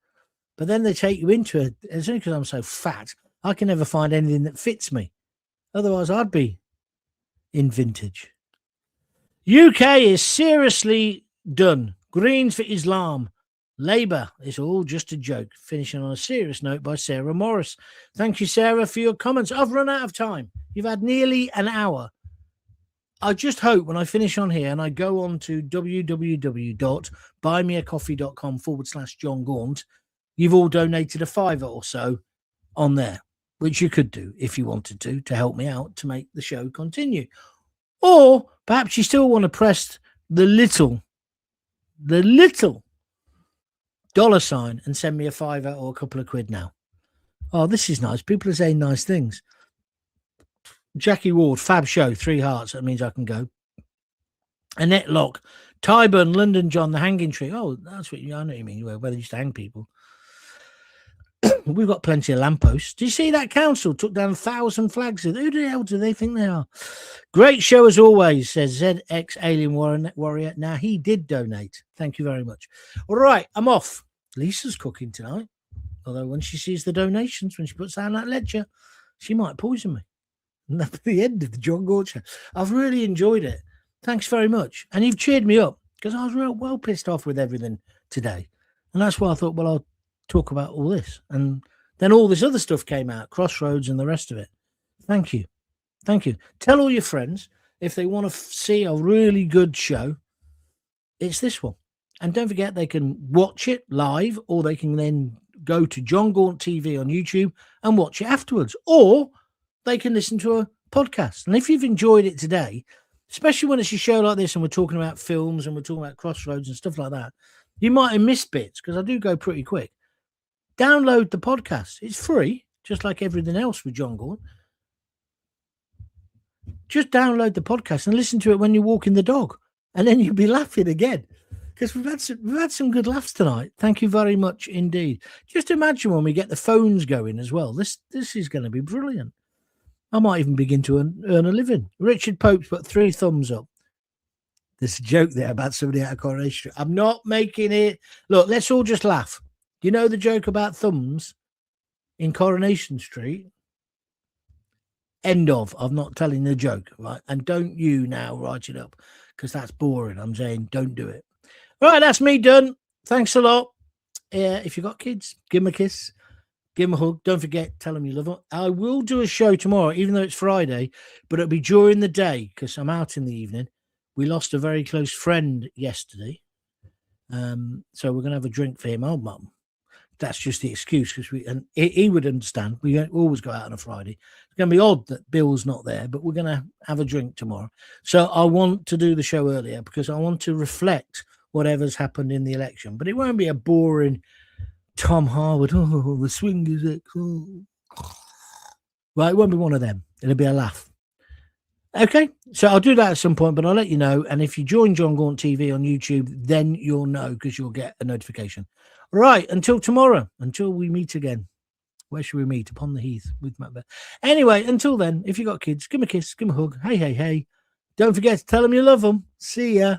But then they take you into it. It's only because I'm so fat, I can never find anything that fits me. Otherwise, I'd be in vintage. UK is seriously done. Greens for Islam. Labour is all just a joke. Finishing on a serious note by Sarah Morris. Thank you, Sarah, for your comments. I've run out of time. You've had nearly an hour. I just hope when I finish on here and I go on to www.buymeacoffee.com/Jon Gaunt, you've all donated a $5 or so on there, which you could do if you wanted to help me out to make the show continue. Or perhaps you still want to press the little $sign and send me a $5 or a couple of quid now. Oh, this is nice. People are saying nice things. Jackie Ward, fab show, 3 hearts. That means I can go. Annette Locke, Tyburn, London John, the hanging tree. Oh, that's what I know what you mean. Where they used to hang people. We've got plenty of lampposts. Do you see that council took down 1,000 flags? Who the hell do they think they are? Great show as always, says ZX Alien Warrior. Now, he did donate. Thank you very much. All right, I'm off. Lisa's cooking tonight. Although when she sees the donations, when she puts down that ledger, she might poison me. And that's the end of the Jon Gaunt show. I've really enjoyed it. Thanks very much. And you've cheered me up because I was real well pissed off with everything today. And that's why I thought, well, I'll talk about all this. And then all this other stuff came out, Crossroads and the rest of it. Thank you. Thank you. Tell all your friends if they want to see a really good show, it's this one. And don't forget, they can watch it live, or they can then go to Jon Gaunt TV on YouTube and watch it afterwards, or they can listen to a podcast. And if you've enjoyed it today, especially when it's a show like this and we're talking about films and we're talking about Crossroads and stuff like that, you might have missed bits because I do go pretty quick. Download the podcast. It's free, just like everything else with Jon Gaunt. Just download the podcast and listen to it when you're walking the dog, and then you'll be laughing again because we've had some good laughs tonight. Thank you very much indeed. Just imagine when we get the phones going as well. This is going to be brilliant. I might even begin to earn a living. Richard Pope's put 3 thumbs up. There's a joke there about somebody out of Coronation Street. I'm not making it. Look, let's all just laugh. You know the joke about thumbs in Coronation Street? End of. I'm not telling the joke, right? And don't you now write it up because that's boring. I'm saying don't do it. Right, that's me done. Thanks a lot. If you've got kids, give them a kiss. Give them a hug. Don't forget, tell them you love them. I will do a show tomorrow, even though it's Friday, but it'll be during the day because I'm out in the evening. We lost a very close friend yesterday. So we're going to have a drink for him. Oh, Mum. That's just the excuse because he would understand. We always go out on a Friday. It's going to be odd that Bill's not there, but we're going to have a drink tomorrow. So I want to do the show earlier because I want to reflect whatever's happened in the election. But it won't be a boring Tom Harwood. Oh, the swingers. Oh. Right, it won't be one of them. It'll be a laugh. Okay, so I'll do that at some point, but I'll let you know. And if you join Jon Gaunt TV on YouTube, then you'll know because you'll get a notification. Right, until tomorrow, until we meet again. Where should we meet? Upon the heath with Macbeth. Anyway, until then, if you got kids, give them a kiss, give them a hug. Hey, hey, hey. Don't forget to tell them you love them. See ya.